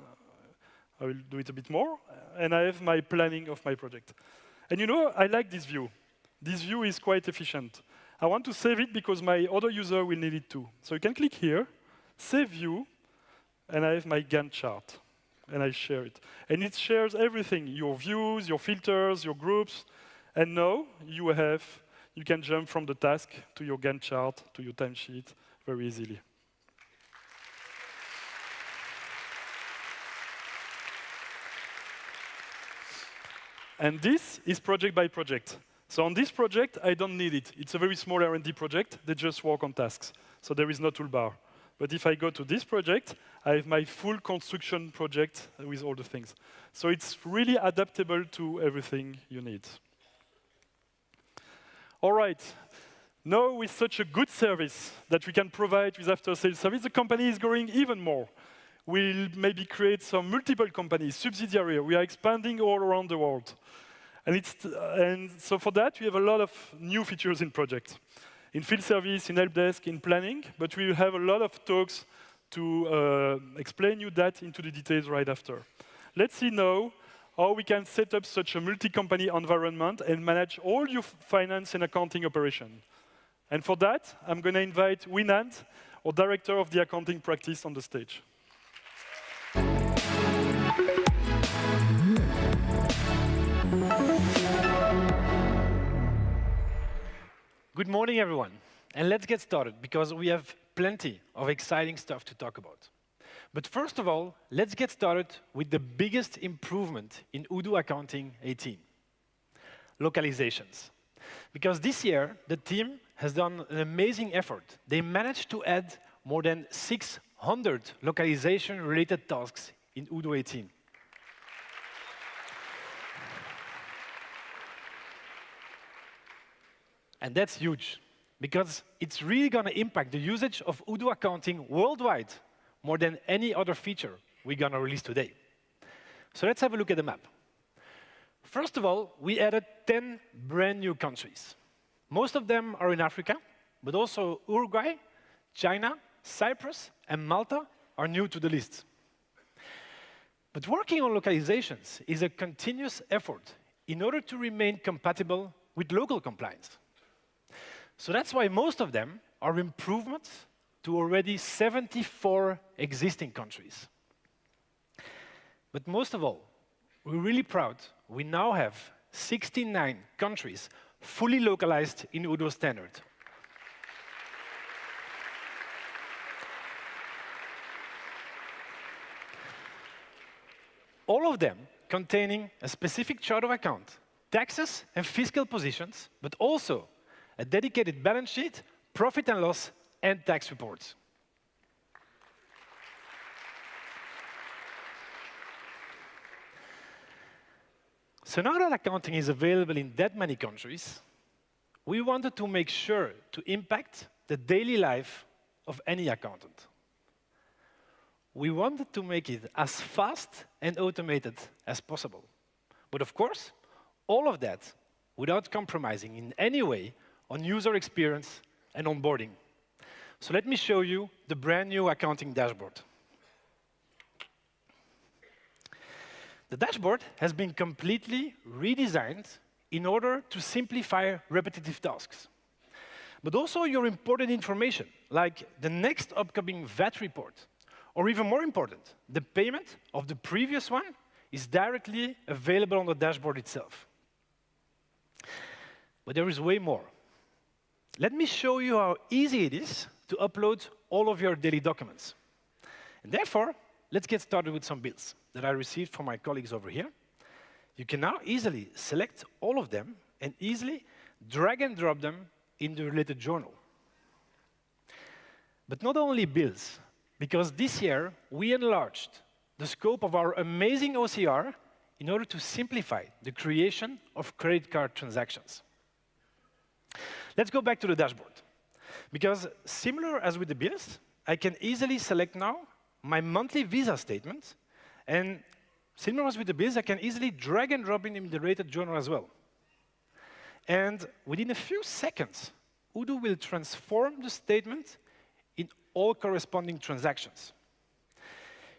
I will do it a bit more. And I have my planning of my project. And you know, I like this view. This view is quite efficient. I want to save it because my other user will need it too. So you can click here, Save View, and I have my Gantt chart. And I share it. And it shares everything, your views, your filters, your groups. And now you can jump from the task to your Gantt chart, to your timesheet very easily. And this is project by project. So on this project, I don't need it. It's a very small R&D project. They just work on tasks. So there is no toolbar. But if I go to this project, I have my full construction project with all the things. So it's really adaptable to everything you need. All right. Now, with such a good service that we can provide with after-sales service, the company is growing even more. We'll maybe create some multiple companies, subsidiary. We are expanding all around the world. And so for that, we have a lot of new features in project. In field service, in help desk, in planning, but we will have a lot of talks to explain you that into the details right after. Let's see now how we can set up such a multi-company environment and manage all your finance and accounting operation. And for that, I'm going to invite Winand, our director of the accounting practice, on the stage. Good morning, everyone. And let's get started, because we have plenty of exciting stuff to talk about. But first of all, let's get started with the biggest improvement in Odoo Accounting 18, localizations. Because this year, the team has done an amazing effort. They managed to add more than 600 localization-related tasks in Odoo 18. And that's huge, because it's really going to impact the usage of Odoo Accounting worldwide more than any other feature we're going to release today. So let's have a look at the map. First of all, we added 10 brand new countries. Most of them are in Africa, but also Uruguay, China, Cyprus, and Malta are new to the list. But working on localizations is a continuous effort in order to remain compatible with local compliance. So that's why most of them are improvements to already 74 existing countries. But most of all, we're really proud we now have 69 countries fully localized in Odoo standard. All of them containing a specific chart of account, taxes and fiscal positions, but also a dedicated balance sheet, profit and loss, and tax reports. So now that accounting is available in that many countries, we wanted to make sure to impact the daily life of any accountant. We wanted to make it as fast and automated as possible. But of course, all of that without compromising in any way on user experience and onboarding. So let me show you the brand new accounting dashboard. The dashboard has been completely redesigned in order to simplify repetitive tasks. But also your important information, like the next upcoming VAT report, or even more important, the payment of the previous one is directly available on the dashboard itself. But there is way more. Let me show you how easy it is to upload all of your daily documents. And therefore, let's get started with some bills that I received from my colleagues over here. You can now easily select all of them and easily drag and drop them in the related journal. But not only bills, because this year we enlarged the scope of our amazing OCR in order to simplify the creation of credit card transactions. Let's go back to the dashboard. Because similar as with the bills, I can easily select now my monthly Visa statement, and similar as with the bills, I can easily drag and drop in the rated journal as well. And within a few seconds, Odoo will transform the statement in all corresponding transactions.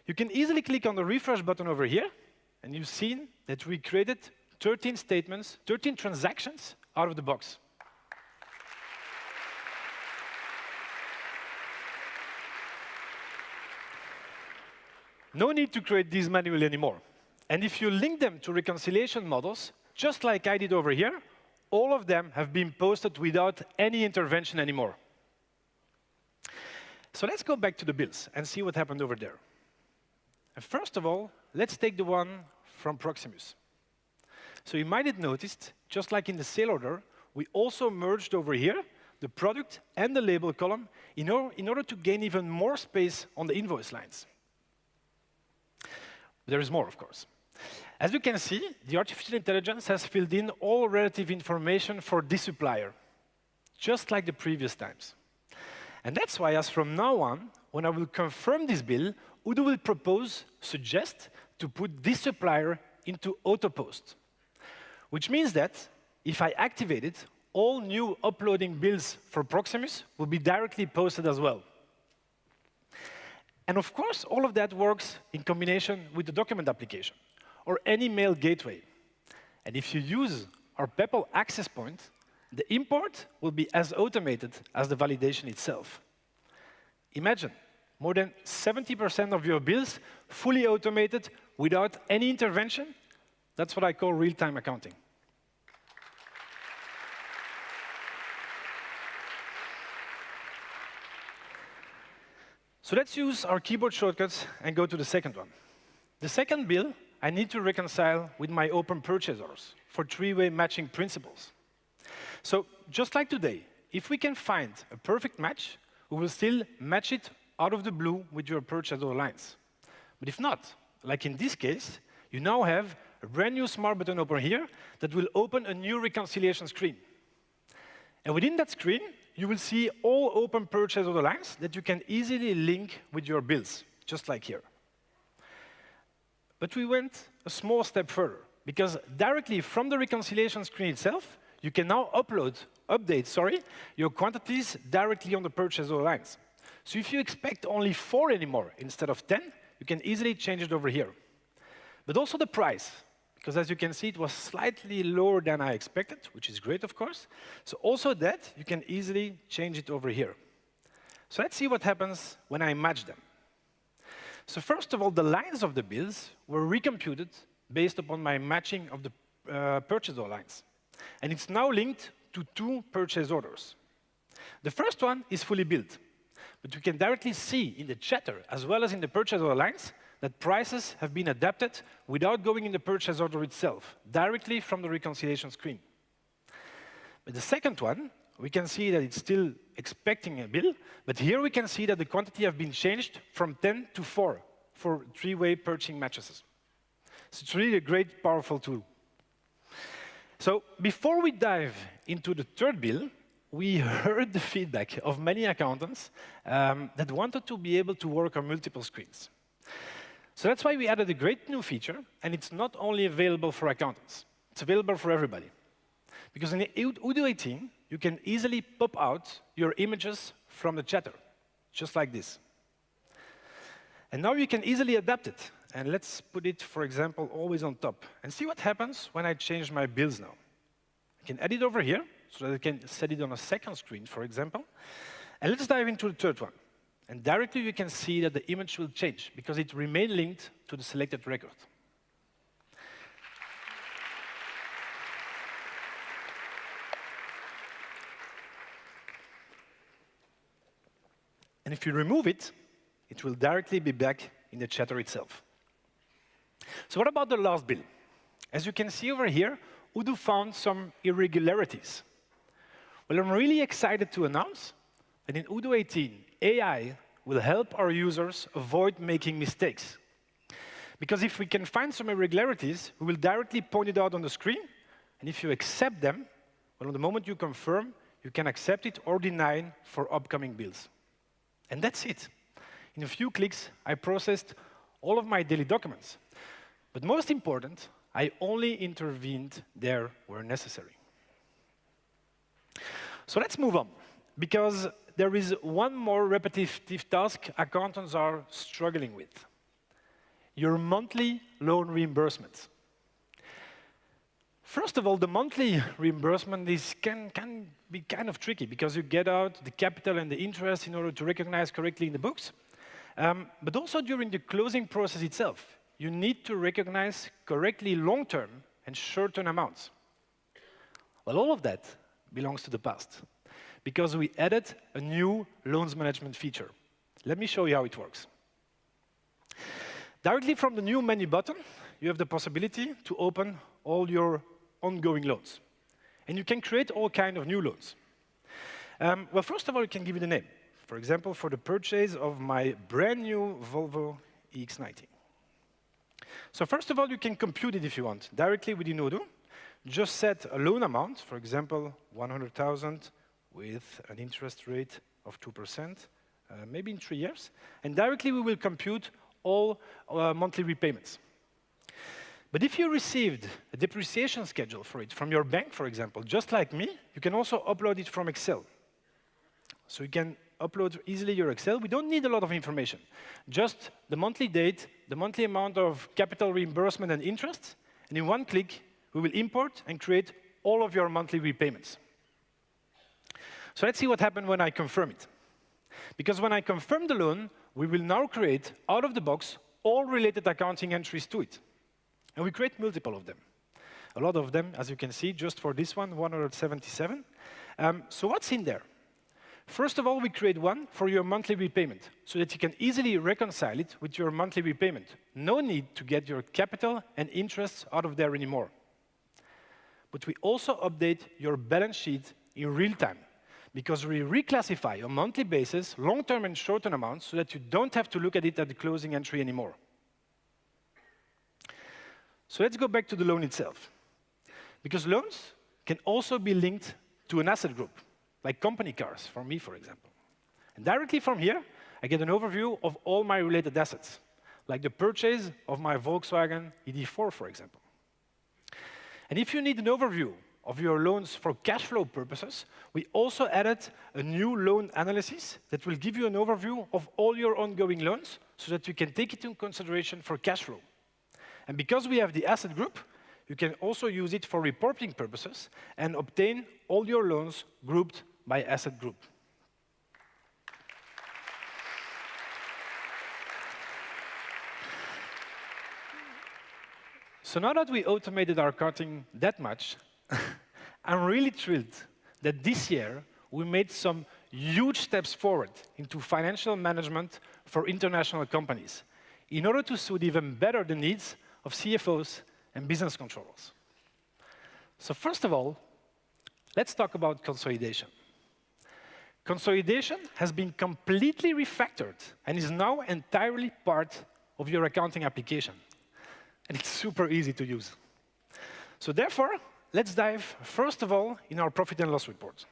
You can easily click on the refresh button over here, and you've seen that we created 13 statements, 13 transactions out of the box. No need to create these manually anymore. And if you link them to reconciliation models, just like I did over here, all of them have been posted without any intervention anymore. So let's go back to the bills and see what happened over there. And first of all, let's take the one from Proximus. So you might have noticed, just like in the sale order, we also merged over here the product and the label column in order to gain even more space on the invoice lines. There is more, of course. As you can see, the artificial intelligence has filled in all relative information for this supplier, just like the previous times. And that's why, as from now on, when I will confirm this bill, Odoo will suggest to put this supplier into auto post, which means that if I activate it, all new uploading bills for Proximus will be directly posted as well. And of course, all of that works in combination with the document application or any mail gateway. And if you use our PEPL access point, the import will be as automated as the validation itself. Imagine, more than 70% of your bills fully automated without any intervention. That's what I call real-time accounting. So let's use our keyboard shortcuts and go to the second one. The second bill, I need to reconcile with my open purchase orders for three-way matching principles. So just like today, if we can find a perfect match, we will still match it out of the blue with your purchase order lines. But if not, like in this case, you now have a brand new smart button over here that will open a new reconciliation screen. And within that screen, you will see all open purchase order lines that you can easily link with your bills, just like here. But we went a small step further, because directly from the reconciliation screen itself, you can now update your quantities directly on the purchase order lines. So if you expect only 4 anymore instead of 10, you can easily change it over here. But also the price, because as you can see, it was slightly lower than I expected, which is great, of course. So also that, you can easily change it over here. So let's see what happens when I match them. So first of all, the lines of the bills were recomputed based upon my matching of the purchase order lines. And it's now linked to 2 purchase orders. The first one is fully built, but you can directly see in the chatter, as well as in the purchase order lines, that prices have been adapted without going in the purchase order itself, directly from the reconciliation screen. But the second one, we can see that it's still expecting a bill, but here we can see that the quantity have been changed from 10 to 4 for three-way purchasing matches. So it's really a great, powerful tool. So before we dive into the third bill, we heard the feedback of many accountants that wanted to be able to work on multiple screens. So that's why we added a great new feature, and it's not only available for accountants. It's available for everybody. Because in Odoo 18, you can easily pop out your images from the chatter, just like this. And now you can easily adapt it. And let's put it, for example, always on top. And see what happens when I change my bills now. I can add it over here, so that I can set it on a second screen, for example. And let's dive into the third one. And directly you can see that the image will change, because it remained linked to the selected record. And if you remove it, it will directly be back in the chatter itself. So what about the last bill? As you can see over here, Odoo found some irregularities. Well, I'm really excited to announce that in Odoo 18, AI will help our users avoid making mistakes. Because if we can find some irregularities, we will directly point it out on the screen, and if you accept them, well, the moment you confirm, you can accept it or deny it for upcoming bills. And that's it. In a few clicks, I processed all of my daily documents. But most important, I only intervened there where necessary. So let's move on, because there is one more repetitive task accountants are struggling with: your monthly loan reimbursement. First of all, the monthly reimbursement can be kind of tricky, because you get out the capital and the interest in order to recognize correctly in the books. But also during the closing process itself, you need to recognize correctly long-term and short-term amounts. Well, all of that belongs to the past, because we added a new loans management feature. Let me show you how it works. Directly from the new menu button, you have the possibility to open all your ongoing loans. And you can create all kinds of new loans. Well, first of all, you can give it a name. For example, for the purchase of my brand new Volvo EX90. So first of all, you can compute it if you want, directly within Odoo. Just set a loan amount, for example, 100,000 with an interest rate of 2%, maybe in 3 years. And directly we will compute all monthly repayments. But if you received a depreciation schedule for it from your bank, for example, just like me, you can also upload it from Excel. So you can upload easily your Excel. We don't need a lot of information. Just the monthly date, the monthly amount of capital reimbursement and interest, and in one click, we will import and create all of your monthly repayments. So let's see what happened when I confirm it. Because when I confirm the loan, we will now create, out of the box, all related accounting entries to it. And we create multiple of them. A lot of them, as you can see, just for this one, 177. So what's in there? First of all, we create one for your monthly repayment, so that you can easily reconcile it with your monthly repayment. No need to get your capital and interests out of there anymore. But we also update your balance sheet in real time, because we reclassify on a monthly basis long-term and short-term amounts, so that you don't have to look at it at the closing entry anymore. So let's go back to the loan itself. Because loans can also be linked to an asset group, like company cars, for me, for example. And directly from here, I get an overview of all my related assets, like the purchase of my Volkswagen ID4, for example. And if you need an overview of your loans for cash flow purposes, we also added a new loan analysis that will give you an overview of all your ongoing loans, so that you can take it into consideration for cash flow. And because we have the asset group, you can also use it for reporting purposes and obtain all your loans grouped by asset group. So now that we automated our accounting that much, I'm really thrilled that this year we made some huge steps forward into financial management for international companies, in order to suit even better the needs of CFOs and business controllers. So first of all, let's talk about consolidation. Consolidation has been completely refactored and is now entirely part of your accounting application. And it's super easy to use. So therefore, let's dive first of all in our profit and loss report.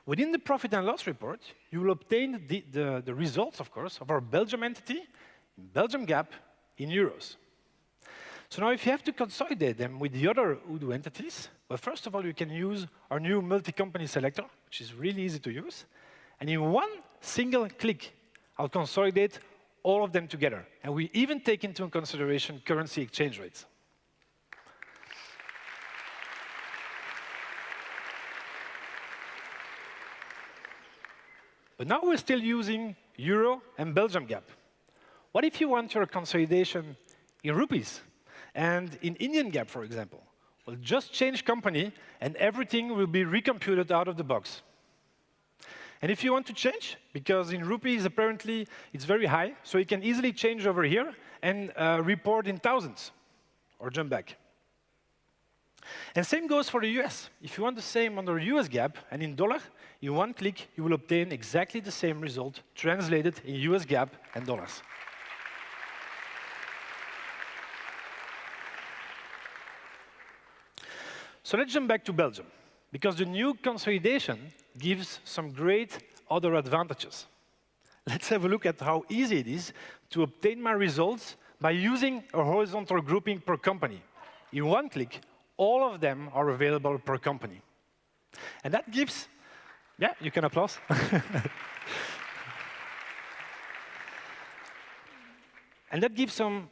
Within the profit and loss report, you will obtain the results, of course, of our Belgium entity, in Belgium GAAP, in euros. So now if you have to consolidate them with the other Odoo entities, well, first of all, you can use our new multi-company selector, which is really easy to use. And in one single click, I'll consolidate all of them together. And we even take into consideration currency exchange rates. But now we're still using Euro and Belgium GAAP. What if you want your consolidation in rupees and in Indian GAAP, for example? Well, just change company and everything will be recomputed out of the box. And if you want to change, because in rupees apparently it's very high, so you can easily change over here and report in thousands, or jump back. And same goes for the US. If you want the same under US GAAP and in dollar, in one click you will obtain exactly the same result translated in US GAAP and dollars. So let's jump back to Belgium, because the new consolidation gives some great other advantages. Let's have a look at how easy it is to obtain my results by using a horizontal grouping per company. In one click, all of them are available per company. And that gives, yeah, you can applaud. And that gives some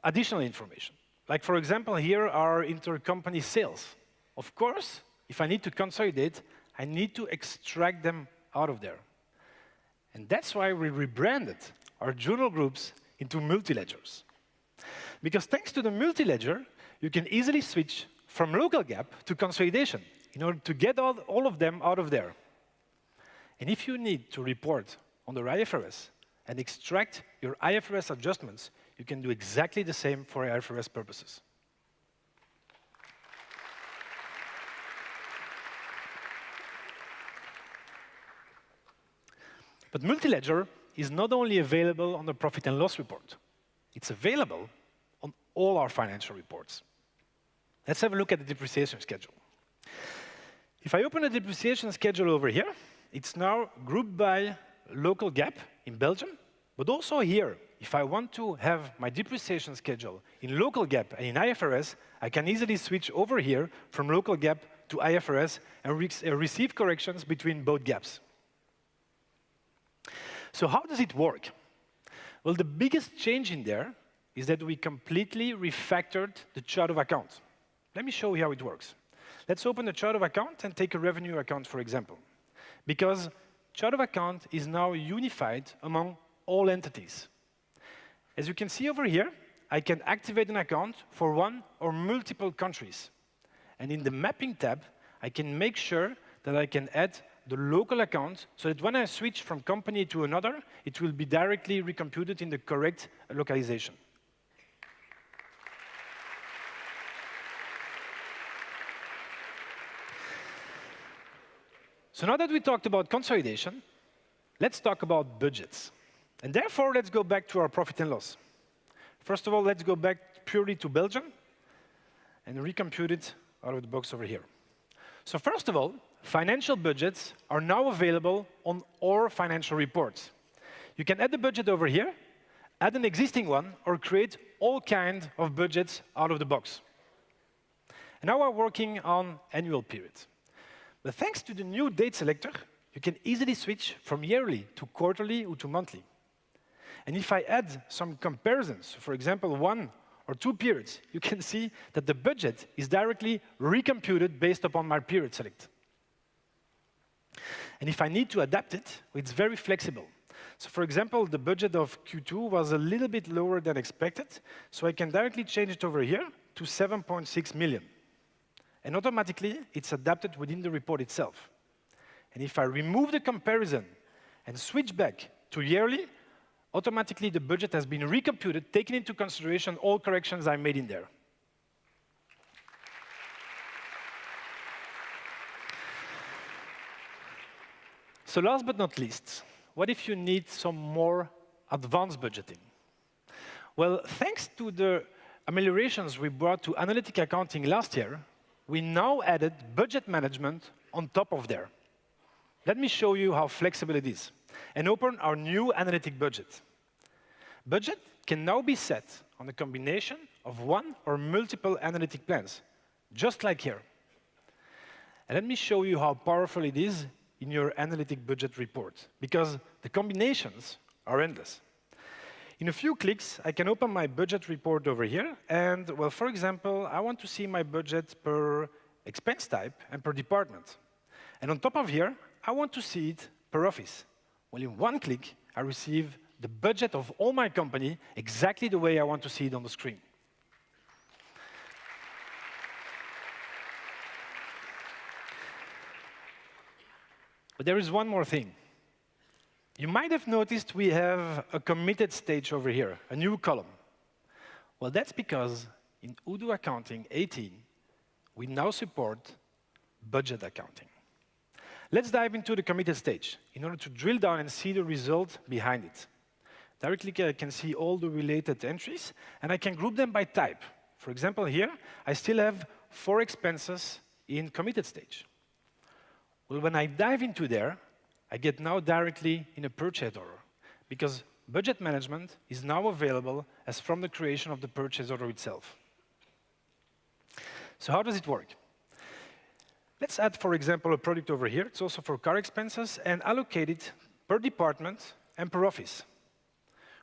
additional information. Like, for example, here are intercompany sales. Of course, if I need to consolidate, I need to extract them out of there. And that's why we rebranded our journal groups into multi-ledgers. Because thanks to the multi-ledger, you can easily switch from local GAAP to consolidation in order to get all of them out of there. And if you need to report under IFRS and extract your IFRS adjustments, you can do exactly the same for IFRS purposes. But multi-ledger is not only available on the profit and loss report, it's available on all our financial reports. Let's have a look at the depreciation schedule. If I open a depreciation schedule over here, it's now grouped by local GAAP in Belgium, but also here, if I want to have my depreciation schedule in local GAAP and in IFRS, I can easily switch over here from local GAAP to IFRS and receive corrections between both GAPs. So how does it work? Well, the biggest change in there is that we completely refactored the chart of account. Let me show you how it works. Let's open the chart of account and take a revenue account, for example. Because chart of account is now unified among all entities. As you can see over here, I can activate an account for one or multiple countries. And in the mapping tab, I can make sure that I can add the local account so that when I switch from company to another, it will be directly recomputed in the correct localization. So now that we talked about consolidation, let's talk about budgets. And therefore, let's go back to our profit and loss. First of all, let's go back purely to Belgium and recompute it out of the box over here. So first of all, financial budgets are now available on all financial reports. You can add the budget over here, add an existing one, or create all kinds of budgets out of the box. And now we're working on annual periods. But thanks to the new date selector, you can easily switch from yearly to quarterly or to monthly. And if I add some comparisons, for example, 1 or 2 periods, you can see that the budget is directly recomputed based upon my period select. And if I need to adapt it, it's very flexible. So for example, the budget of Q2 was a little bit lower than expected, so I can directly change it over here to 7.6 million. And automatically, it's adapted within the report itself. And if I remove the comparison and switch back to yearly, automatically the budget has been recomputed, taking into consideration all corrections I made in there. So last but not least, what if you need some more advanced budgeting? Well, thanks to the ameliorations we brought to analytic accounting last year, we now added budget management on top of there. Let me show you how flexible it is and open our new analytic budget. Budget can now be set on a combination of one or multiple analytic plans, just like here. And let me show you how powerful it is in your analytic budget report, because the combinations are endless. In a few clicks, I can open my budget report over here, and, well, for example, I want to see my budget per expense type and per department. And on top of here, I want to see it per office. Well, in one click, I receive the budget of all my company exactly the way I want to see it on the screen. But But there is one more thing. You might have noticed we have a committed stage over here, a new column. Well, that's because in Odoo Accounting 18, we now support budget accounting. Let's dive into the committed stage in order to drill down and see the result behind it. Directly, I can see all the related entries, and I can group them by type. For example, here, I still have 4 expenses in committed stage. Well, when I dive into there, I get now directly in a purchase order, because budget management is now available as from the creation of the purchase order itself. So how does it work? Let's add, for example, a product over here. It's also for car expenses, and allocate it per department and per office.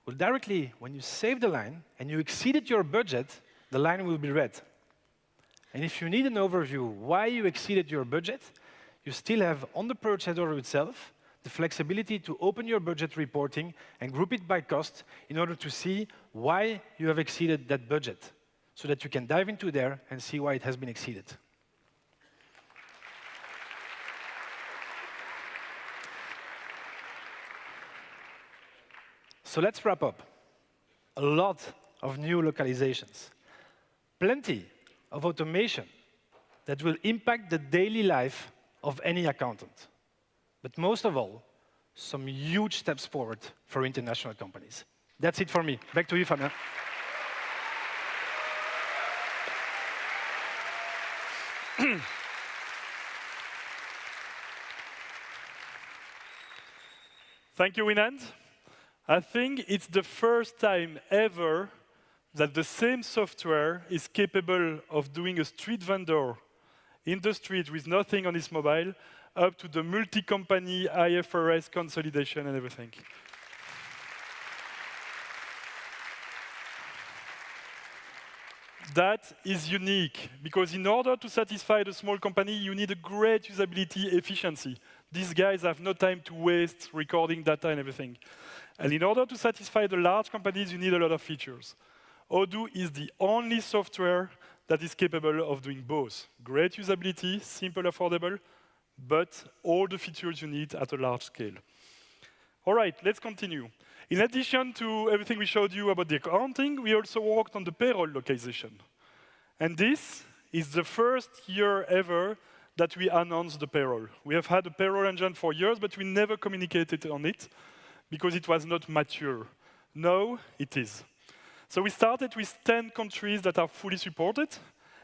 Well, directly, when you save the line and you exceeded your budget, the line will be red. And if you need an overview why you exceeded your budget, you still have on the purchase order itself the flexibility to open your budget reporting and group it by cost in order to see why you have exceeded that budget, so that you can dive into there and see why it has been exceeded. So let's wrap up. A lot of new localizations. Plenty of automation that will impact the daily life of any accountant. But most of all, some huge steps forward for international companies. That's it for me. Back to you, Fabien. Thank you, Winand. I think it's the first time ever that the same software is capable of doing a street vendor in the street with nothing on his mobile, up to the multi-company IFRS consolidation and everything. That is unique, because in order to satisfy the small company, you need a great usability efficiency. These guys have no time to waste recording data and everything. And in order to satisfy the large companies, you need a lot of features. Odoo is the only software that is capable of doing both. Great usability, simple, affordable, but all the features you need at a large scale. All right, let's continue. In addition to everything we showed you about the accounting, we also worked on the payroll localization. And this is the first year ever that we announced the payroll. We have had a payroll engine for years, but we never communicated on it because it was not mature. Now it is. So we started with 10 countries that are fully supported,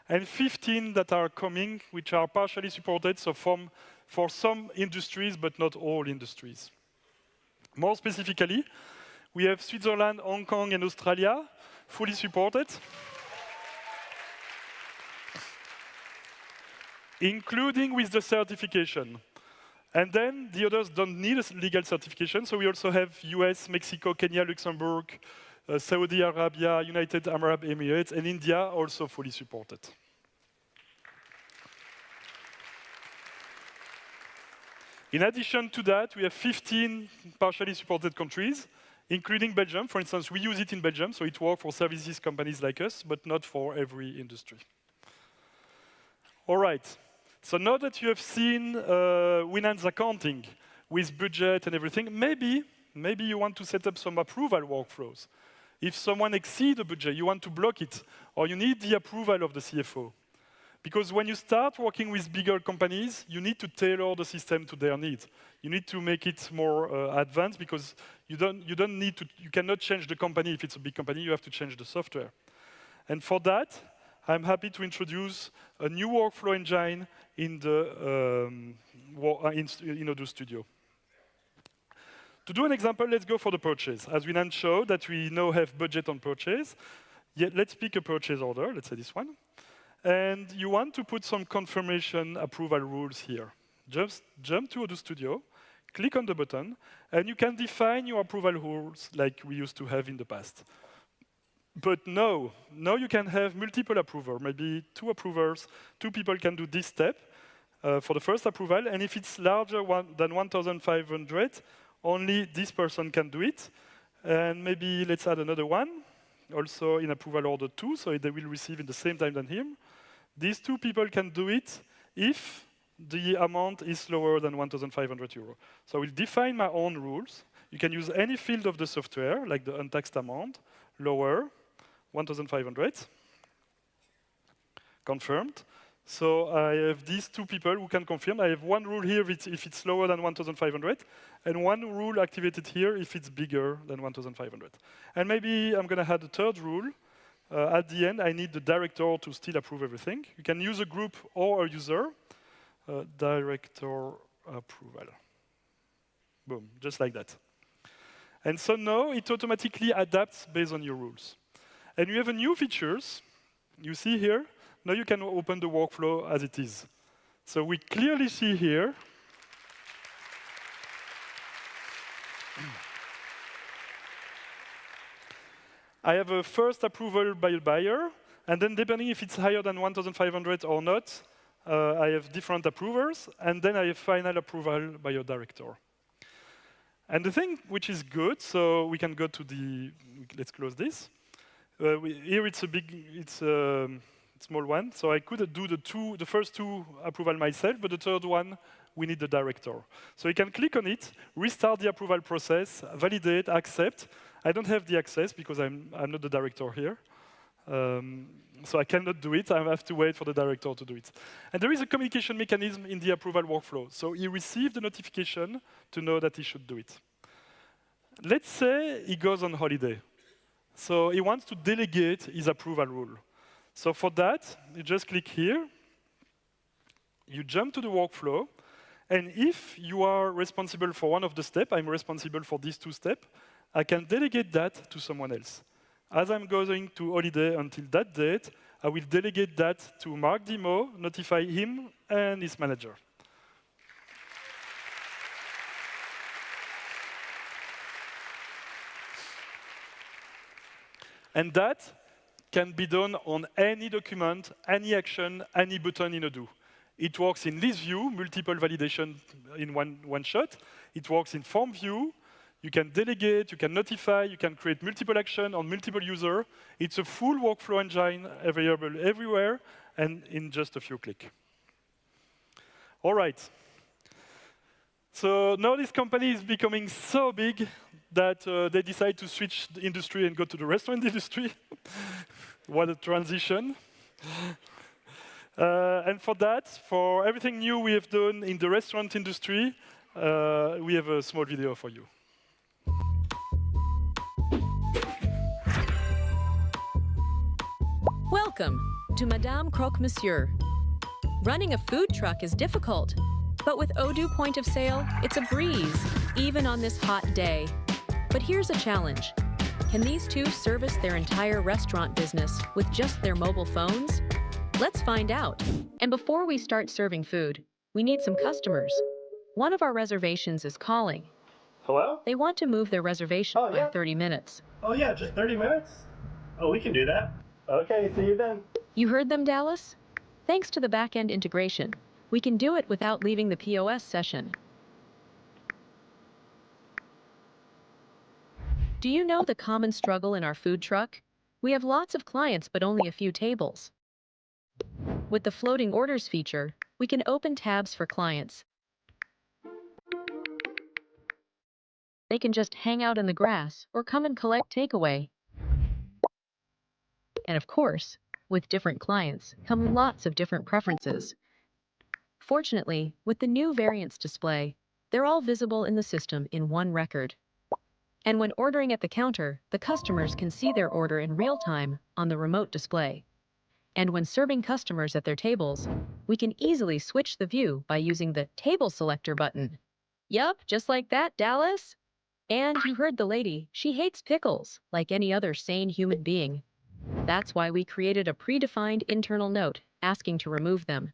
and 15 that are coming, which are partially supported, so for some industries, but not all industries. More specifically, we have Switzerland, Hong Kong, and Australia fully supported, including with the certification. And then the others don't need a legal certification, so we also have US, Mexico, Kenya, Luxembourg, Saudi Arabia, United Arab Emirates, and India also fully supported. In addition to that, we have 15 partially supported countries, including Belgium. For instance, we use it in Belgium, so it works for services companies like us, but not for every industry. All right. So now that you have seen Winand's accounting with budget and everything, maybe you want to set up some approval workflows. If someone exceeds the budget, you want to block it, or you need the approval of the CFO. Because when you start working with bigger companies, you need to tailor the system to their needs. You need to make it more advanced, because you cannot change the company if it's a big company. You have to change the software. And for that, I'm happy to introduce a new workflow engine in Odoo Studio. To do an example, let's go for the purchase. As Winand showed that we now have budget on purchase, let's pick a purchase order, let's say this one. And you want to put some confirmation approval rules here. Just jump to Odoo Studio, click on the button, and you can define your approval rules like we used to have in the past. But now you can have multiple approvers, maybe 2 approvers. 2 people can do this step for the first approval, and if it's larger than 1,500, only this person can do it. And maybe let's add another one, also in approval order 2, so they will receive in the same time than him. These 2 people can do it if the amount is lower than 1,500 euro. So I will define my own rules. You can use any field of the software, like the untaxed amount, lower, 1,500, confirmed. So I have these two people who can confirm. I have one rule here if it's lower than 1,500, and one rule activated here if it's bigger than 1,500. And maybe I'm going to add a third rule. At the end, I need the director to still approve everything. You can use a group or a user. Director approval. Boom, just like that. And so now it automatically adapts based on your rules. And you have a new features. You see here, now you can open the workflow as it is. So we clearly see here I have a first approval by a buyer, and then depending if it's higher than 1,500 or not, I have different approvers, and then I have final approval by a director. And the thing which is good, so we can go to the, let's close this. Here it's a small one, so I could do the first two approval myself, but the third one, we need the director. So you can click on it, restart the approval process, validate, accept. I don't have the access because I'm not the director here. So I cannot do it. I have to wait for the director to do it. And there is a communication mechanism in the approval workflow. So he received a notification to know that he should do it. Let's say he goes on holiday. So he wants to delegate his approval rule. So for that, you just click here. You jump to the workflow. And if you are responsible for one of the steps, I'm responsible for these two steps, I can delegate that to someone else. As I'm going to holiday until that date, I will delegate that to Mark Demo, notify him and his manager. And that can be done on any document, any action, any button in Odoo. It works in list view, multiple validation in one shot. It works in form view. You can delegate, you can notify, you can create multiple action on multiple users. It's a full workflow engine available everywhere and in just a few clicks. All right. So now this company is becoming so big that they decide to switch the industry and go to the restaurant industry. What a transition. And for that, for everything new we have done in the restaurant industry, we have a small video for you. Welcome to Madame Croque Monsieur. Running a food truck is difficult, but with Odoo Point of Sale, it's a breeze, even on this hot day. But here's a challenge. Can these two service their entire restaurant business with just their mobile phones? Let's find out. And before we start serving food, we need some customers. One of our reservations is calling. Hello? They want to move their reservation by 30 minutes. Oh yeah, just 30 minutes? Oh, we can do that. Okay, see you then. You heard them, Dallas? Thanks to the back-end integration, we can do it without leaving the POS session. Do you know the common struggle in our food truck? We have lots of clients but only a few tables. With the floating orders feature, we can open tabs for clients. They can just hang out in the grass or come and collect takeaway. And of course, with different clients come lots of different preferences. Fortunately, with the new variants display, they're all visible in the system in one record. And when ordering at the counter, the customers can see their order in real time on the remote display. And when serving customers at their tables, we can easily switch the view by using the Table Selector button. Yup, just like that, Dallas. And you heard the lady, she hates pickles, like any other sane human being. That's why we created a predefined internal note asking to remove them.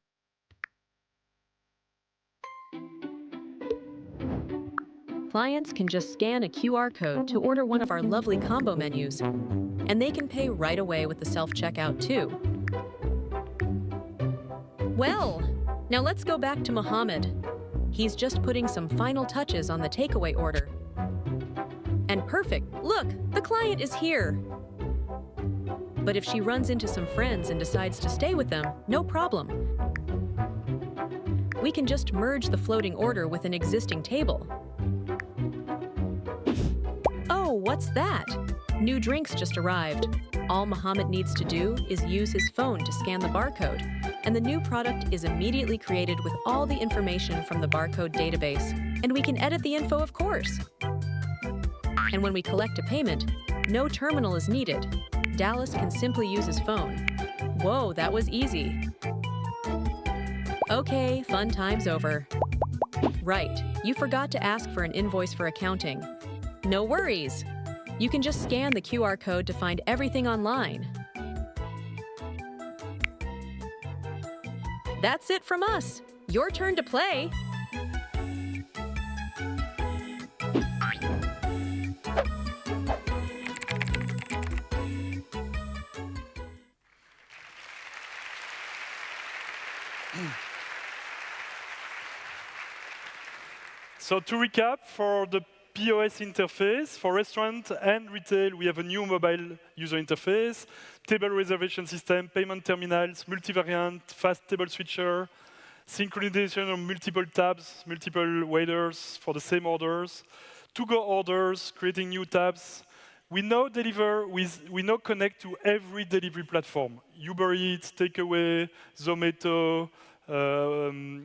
Clients can just scan a QR code to order one of our lovely combo menus, and they can pay right away with the self-checkout too. Well, now let's go back to Mohammed. He's just putting some final touches on the takeaway order. And perfect, look, the client is here. But if she runs into some friends and decides to stay with them, no problem. we can just merge the floating order with an existing table. Oh, what's that? New drinks just arrived. All Mohammed needs to do is use his phone to scan the barcode, and the new product is immediately created with all the information from the barcode database. And we can edit the info, of course. And when we collect a payment, no terminal is needed. Dallas can simply use his phone. Whoa, that was easy. Okay, fun time's over. Right, you forgot to ask for an invoice for accounting. No worries. You can just scan the QR code to find everything online. That's it from us. Your turn to play. So to recap, for the POS interface, for restaurant and retail, we have a new mobile user interface, table reservation system, payment terminals, multivariant, fast table switcher, synchronization of multiple tabs, multiple waiters for the same orders, to-go orders, creating new tabs. We now connect to every delivery platform. Uber Eats, Takeaway, Zomato,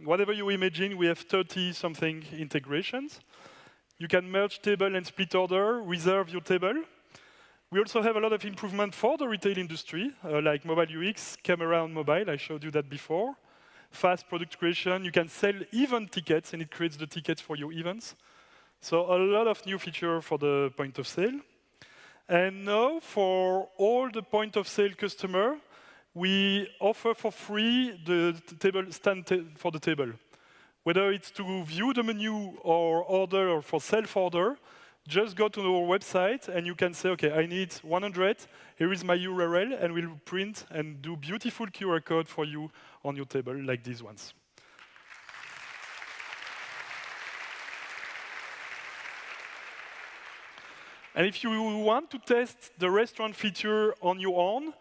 whatever you imagine, we have 30-something integrations. You can merge table and split order, reserve your table. We also have a lot of improvement for the retail industry, like mobile UX, camera on mobile, I showed you that before. Fast product creation, you can sell event tickets, and it creates the tickets for your events. So a lot of new features for the point of sale. And now, for all the point of sale customer, we offer for free the stand for the table. Whether it's to view the menu or order or for self-order, just go to our website and you can say, okay, I need 100, here is my URL, and we'll print and do beautiful QR code for you on your table, like these ones. And if you want to test the restaurant feature on your own,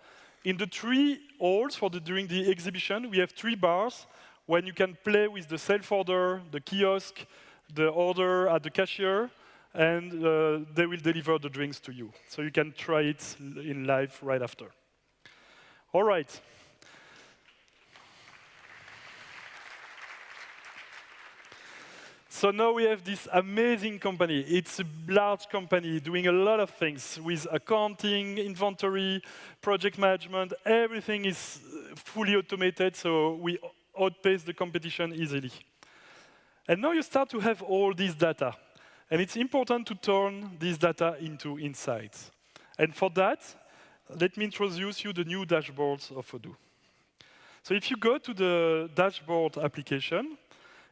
in the 3 halls during the exhibition, we have 3 bars when you can play with the self-order, the kiosk, the order at the cashier, and they will deliver the drinks to you. So you can try it in live right after. All right. So now we have this amazing company. It's a large company doing a lot of things with accounting, inventory, project management. Everything is fully automated, so we outpace the competition easily. And now you start to have all this data. And it's important to turn this data into insights. And for that, let me introduce you the new dashboards of Odoo. So if you go to the dashboard application,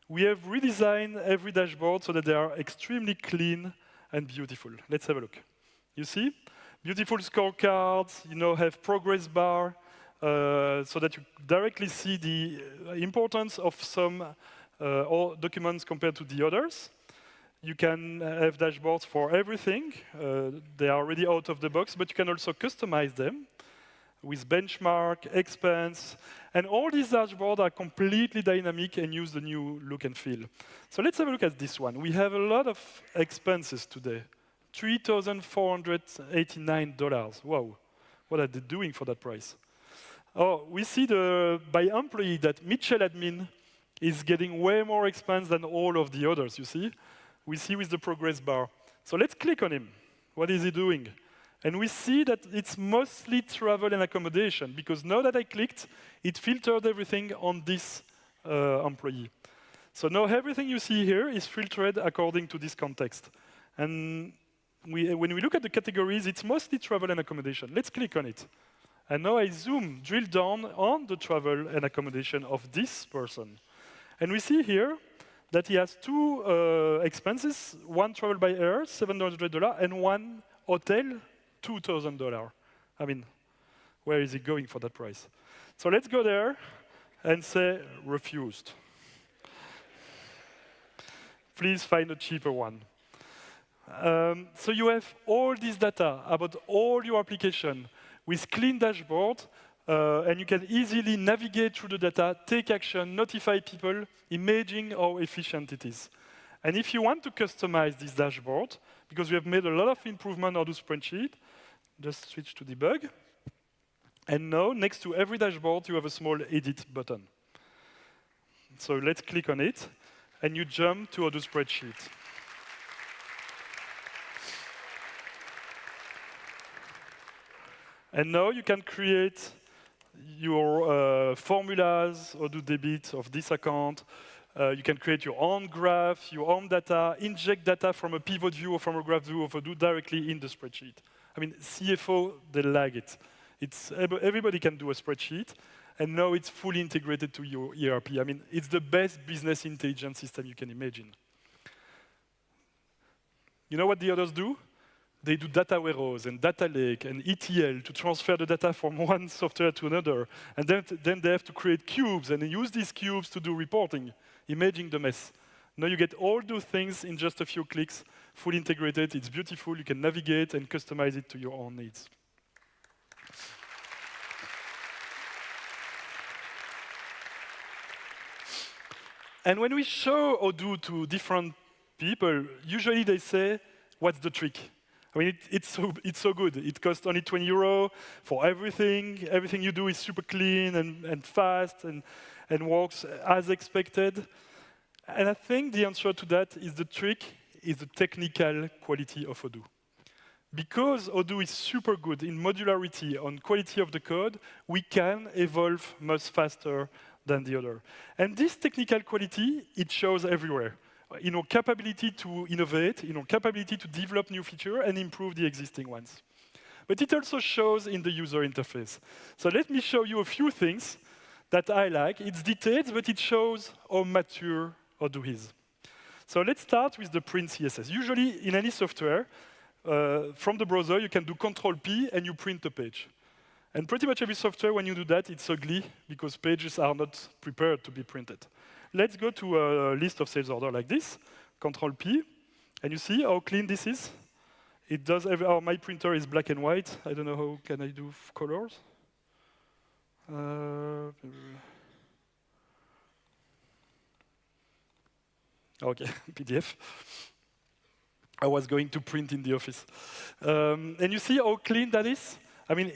we have redesigned every dashboard so that they are extremely clean and beautiful. Let's have a look. You see? Beautiful scorecards, have progress bar, so that you directly see the importance of some documents compared to the others. You can have dashboards for everything. They are already out of the box, but you can also customize them with benchmark, expense, and all these dashboards are completely dynamic and use the new look and feel. So let's have a look at this one. We have a lot of expenses today. $3,489. Wow, what are they doing for that price? Oh, we see by employee that Mitchell admin is getting way more expense than all of the others, you see? We see with the progress bar. So let's click on him. What is he doing? And we see that it's mostly travel and accommodation, because now that I clicked, it filtered everything on this employee. So now everything you see here is filtered according to this context. And when we look at the categories, it's mostly travel and accommodation. Let's click on it. And now I drill down on the travel and accommodation of this person. And we see here that he has 2 expenses, one travel by air, $700, and one hotel, $2,000. I mean, where is he going for that price? So let's go there and say refused. Please find a cheaper one. So you have all this data about all your application with clean dashboard, and you can easily navigate through the data, take action, notify people, imaging how efficient it is. And if you want to customize this dashboard, because we have made a lot of improvement on the spreadsheet, just switch to debug. And now, next to every dashboard, you have a small edit button. So let's click on it, and you jump to Odoo spreadsheet. And now you can create your formulas, Odoo debit of this account. You can create your own graph, your own data, inject data from a pivot view or from a graph view of Odoo directly in the spreadsheet. I mean, CFO, they like it. Everybody can do a spreadsheet, and now it's fully integrated to your ERP. I mean, it's the best business intelligence system you can imagine. You know what the others do? They do data warehouse and data lake and ETL to transfer the data from one software to another. And then they have to create cubes and use these cubes to do reporting, imaging the mess. Now you get all those things in just a few clicks, fully integrated. It's beautiful. You can navigate and customize it to your own needs. And when we show Odoo to different people, usually they say, what's the trick? I mean, it's so good. It costs only 20 euro for everything. Everything you do is super clean and fast and works as expected. And I think the answer to that is the trick is the technical quality of Odoo. Because Odoo is super good in modularity on quality of the code, we can evolve much faster than the other. And this technical quality, it shows everywhere. In our capability to innovate, in our capability to develop new features and improve the existing ones. But it also shows in the user interface. So let me show you a few things that I like. It's detailed, but it shows how mature Odoo is. So let's start with the print CSS. Usually, in any software, from the browser, you can do Control-P and you print a page. And pretty much every software, when you do that, it's ugly because pages are not prepared to be printed. Let's go to a list of sales order like this, Control-P, and you see how clean this is? It does my printer is black and white. I don't know how can I do colors. Okay, PDF. I was going to print in the office. And you see how clean that is? I mean,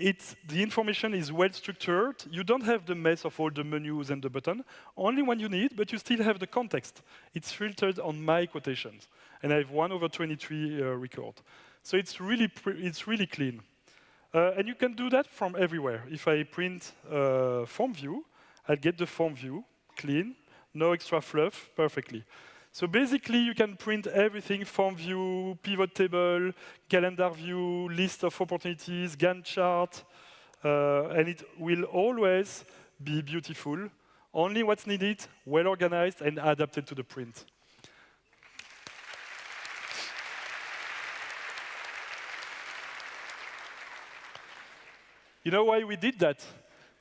the information is well structured. You don't have the mess of all the menus and the button. Only one you need, but you still have the context. It's filtered on my quotations. And I have 1/23 record. So it's really clean. And you can do that from everywhere. If I print form view, I'll get the form view, clean, no extra fluff, perfectly. So basically, you can print everything, form view, pivot table, calendar view, list of opportunities, Gantt chart, and it will always be beautiful. Only what's needed, well organized, and adapted to the print. You know why we did that?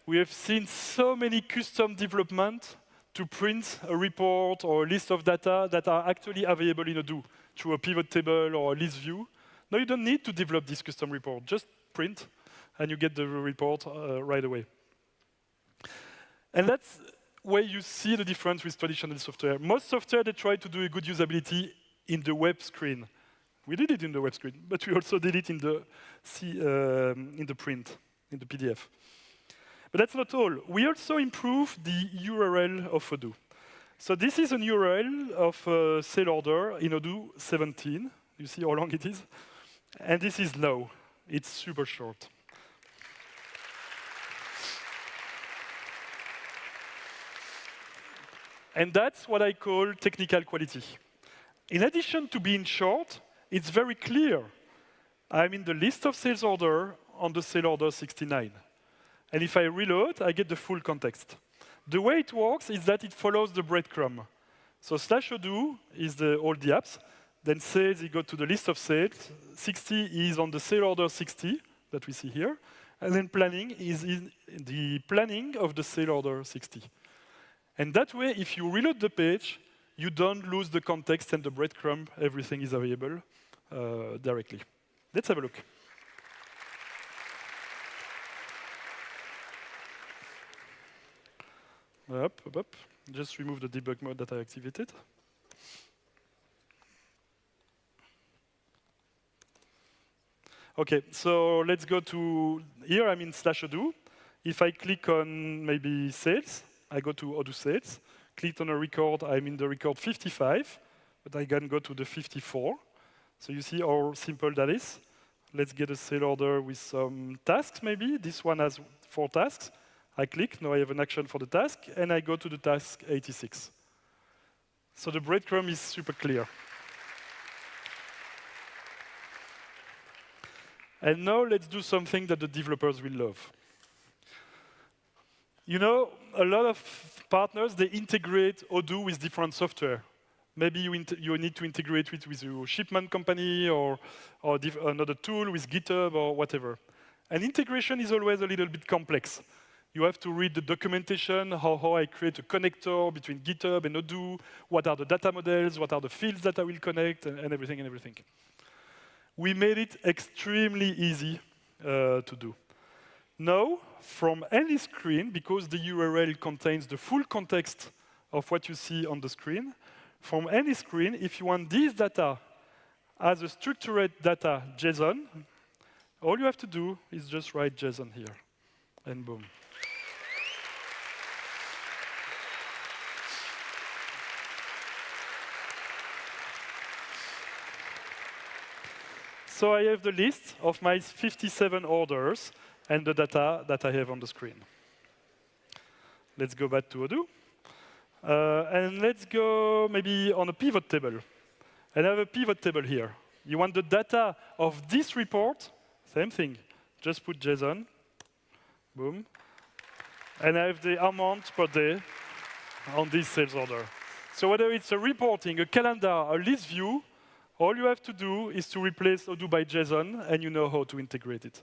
We have seen so many custom development to print a report or a list of data that are actually available in Odoo through a pivot table or a list view. No, you don't need to develop this custom report. Just print, and you get the report right away. And that's where you see the difference with traditional software. Most software, they try to do a good usability in the web screen. We did it in the web screen, but we also did it in the print, in the PDF. But that's not all. We also improved the URL of Odoo. So this is an URL of a sale order in Odoo 17. You see how long it is? And this is now. It's super short. And that's what I call technical quality. In addition to being short, it's very clear. I'm in the list of sales order on the sale order 69. And if I reload, I get the full context. The way it works is that it follows the breadcrumb. So /Odoo is all the apps. Then sales, you go to the list of sales. 60 is on the sale order 60 that we see here. And then planning is in the planning of the sale order 60. And that way, if you reload the page, you don't lose the context and the breadcrumb. Everything is available directly. Let's have a look. Up. Just remove the debug mode that I activated. OK, so let's go to here. I'm in /Odoo. If I click on maybe sales, I go to Odoo sales. Click on a record. I'm in the record 55, but I can go to the 54. So you see how simple that is. Let's get a sale order with some tasks, maybe. This one has 4 tasks. I click. Now I have an action for the task, and I go to the task 86. So the breadcrumb is super clear. And now let's do something that the developers will love. You know, a lot of partners, they integrate Odoo with different software. Maybe you need to integrate it with your shipment company or another tool with GitHub or whatever. And integration is always a little bit complex. You have to read the documentation, how I create a connector between GitHub and Odoo, what are the data models, what are the fields that I will connect, and everything. We made it extremely easy to do. Now, from any screen, because the URL contains the full context of what you see on the screen, from any screen, if you want this data as a structured data JSON, all you have to do is just write JSON here, and boom. So I have the list of my 57 orders and the data that I have on the screen. Let's go back to Odoo. And let's go maybe on a pivot table. And I have a pivot table here. You want the data of this report? Same thing. Just put JSON. Boom. And I have the amount per day on this sales order. So whether it's a reporting, a calendar, a list view, all you have to do is to replace Odoo by JSON, and you know how to integrate it.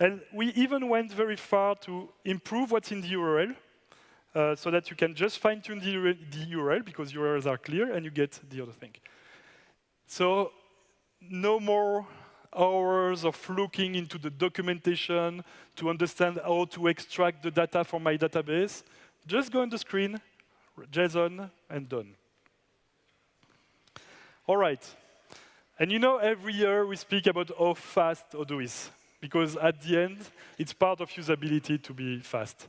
And we even went very far to improve what's in the URL, so that you can just fine-tune the URL, because URLs are clear, and you get the other thing. So no more hours of looking into the documentation to understand how to extract the data from my database. Just go on the screen, JSON, and done. All right. And you know, every year we speak about how fast Odoo is, because at the end, it's part of usability to be fast.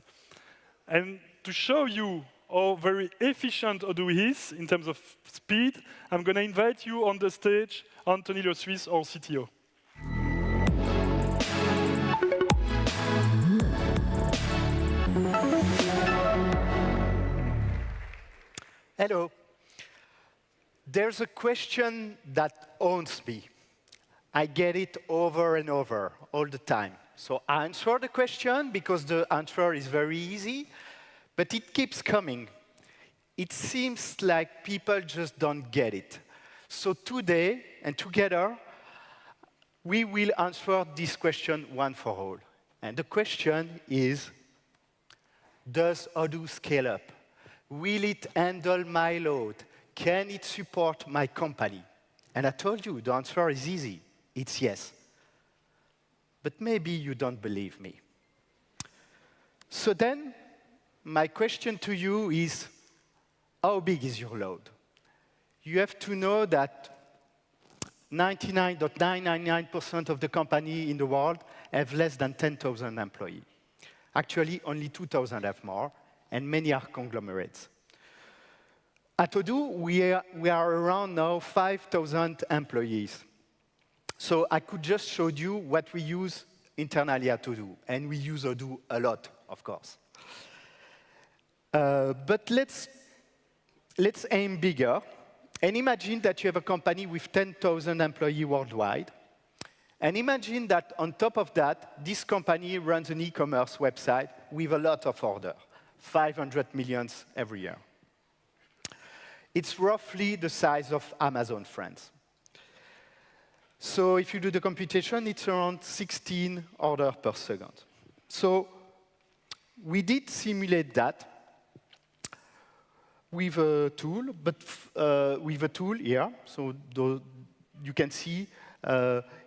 And to show you how very efficient Odoo is in terms of speed, I'm going to invite you on the stage, Anthony Le Suisse, our CTO. Hello. There's a question that haunts me. I get it over and over, all the time. So I answer the question because the answer is very easy, but it keeps coming. It seems like people just don't get it. So today, and together, we will answer this question one for all. And the question is, does Odoo scale up? Will it handle my load? Can it support my company? And I told you, the answer is easy. It's yes. But maybe you don't believe me. So then, my question to you is, how big is your load? You have to know that 99.999% of the companies in the world have less than 10,000 employees. Actually, only 2,000 have more, and many are conglomerates. At Odoo, we are around now 5,000 employees. So I could just show you what we use internally at Odoo, and we use Odoo a lot, of course. But let's aim bigger, and imagine that you have a company with 10,000 employees worldwide, and imagine that on top of that, this company runs an e-commerce website with a lot of orders, 500 million every year. It's roughly the size of Amazon France. So if you do the computation, it's around 16 orders per second. So we did simulate that with a tool, but with a tool here. So you can see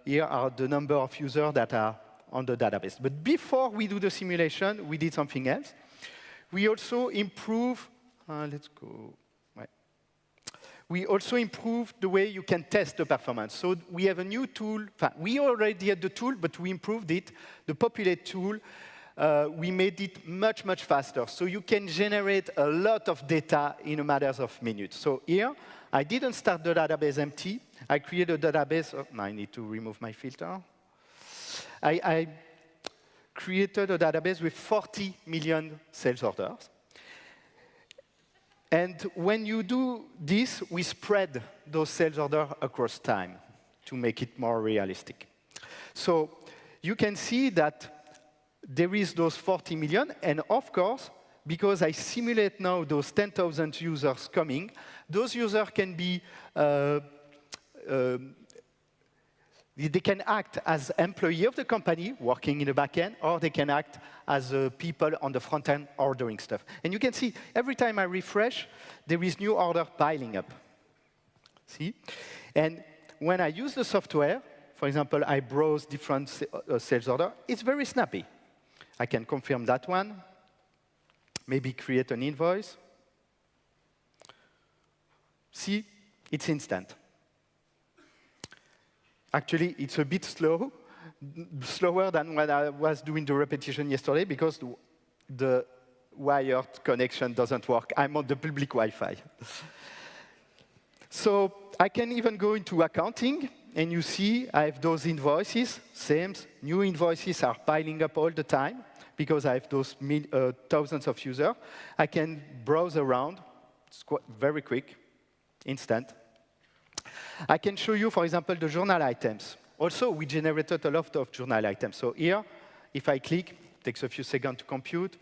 here are the number of users that are on the database. But before we do the simulation, we did something else. We also improve, let's go, right. We also improve the way you can test the performance. So we have a new tool. We already had the tool, but we improved it. The Populate tool, we made it much, much faster. So you can generate a lot of data in a matter of minutes. So here, I didn't start the database empty. I created a database. Oh, I need to remove my filter. I created a database with 40 million sales orders. And when you do this, we spread those sales orders across time to make it more realistic. So you can see that there is those 40 million, and of course, because I simulate now those 10,000 users coming, those users can be, they can act as employee of the company working in the back end, or they can act as people on the front end ordering stuff. And you can see every time I refresh, there is new order piling up. See? And when I use the software, for example, I browse different sales orders, it's very snappy. I can confirm that one, maybe create an invoice. See, it's instant. Actually, it's a bit slower than when I was doing the repetition yesterday, because the wired connection doesn't work. I'm on the public Wi-Fi. So I can even go into accounting, and you see I have those invoices, same, new invoices are piling up all the time, because I have those thousands of users. I can browse around, it's very quick, instant. I can show you, for example, the journal items. Also, we generated a lot of journal items. So here, if I click, it takes a few seconds to compute,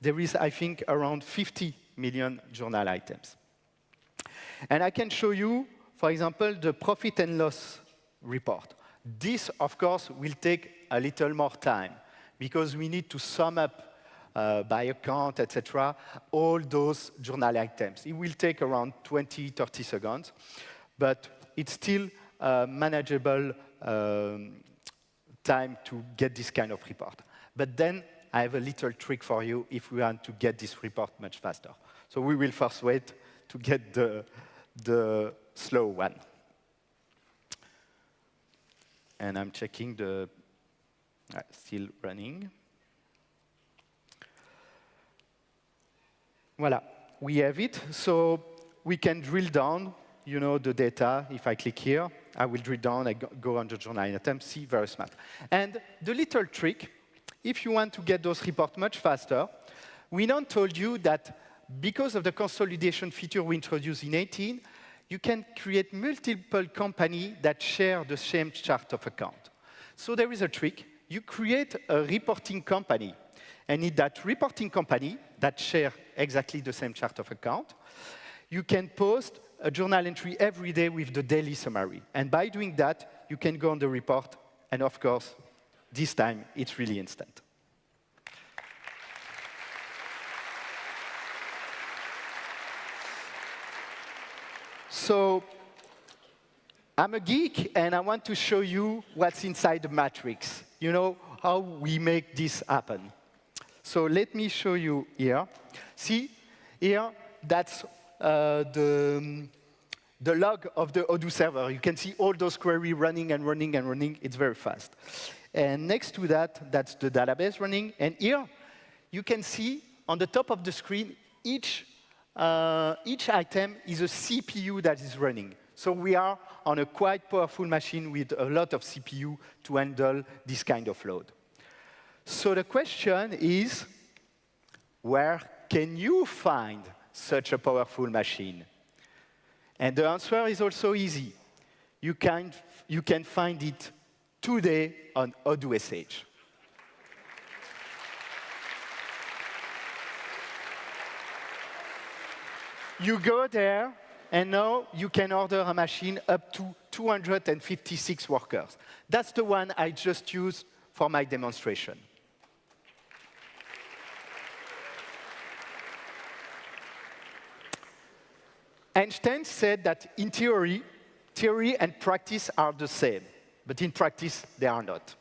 there is, I think, around 50 million journal items. And I can show you, for example, the profit and loss report. This, of course, will take a little more time, because we need to sum up by account, etc., all those journal items. It will take around 20, 30 seconds. But it's still manageable time to get this kind of report. But then I have a little trick for you if we want to get this report much faster. So we will first wait to get the slow one. And I'm checking the, still running. Voila, we have it. So we can drill down, you know, the data. If I click here, I will drill down, I go on the journal item, see, very smart. And the little trick, if you want to get those reports much faster, we now told you that because of the consolidation feature we introduced in 18, you can create multiple companies that share the same chart of account. So there is a trick. You create a reporting company. And in that reporting company that share exactly the same chart of account, you can post a journal entry every day with the daily summary. And by doing that, you can go on the report. And of course, this time, it's really instant. So I'm a geek, and I want to show you what's inside the matrix. You know, how we make this happen. So let me show you here. See, here, that's the log of the Odoo server. You can see all those queries running and running and running. It's very fast. And next to that, that's the database running. And here, you can see on the top of the screen, each item is a CPU that is running. So we are on a quite powerful machine with a lot of CPU to handle this kind of load. So the question is, where can you find such a powerful machine? And the answer is also easy. You can find it today on Odoo SH. You go there, and now you can order a machine up to 256 workers. That's the one I just used for my demonstration. Einstein said that in theory and practice are the same, but in practice they are not.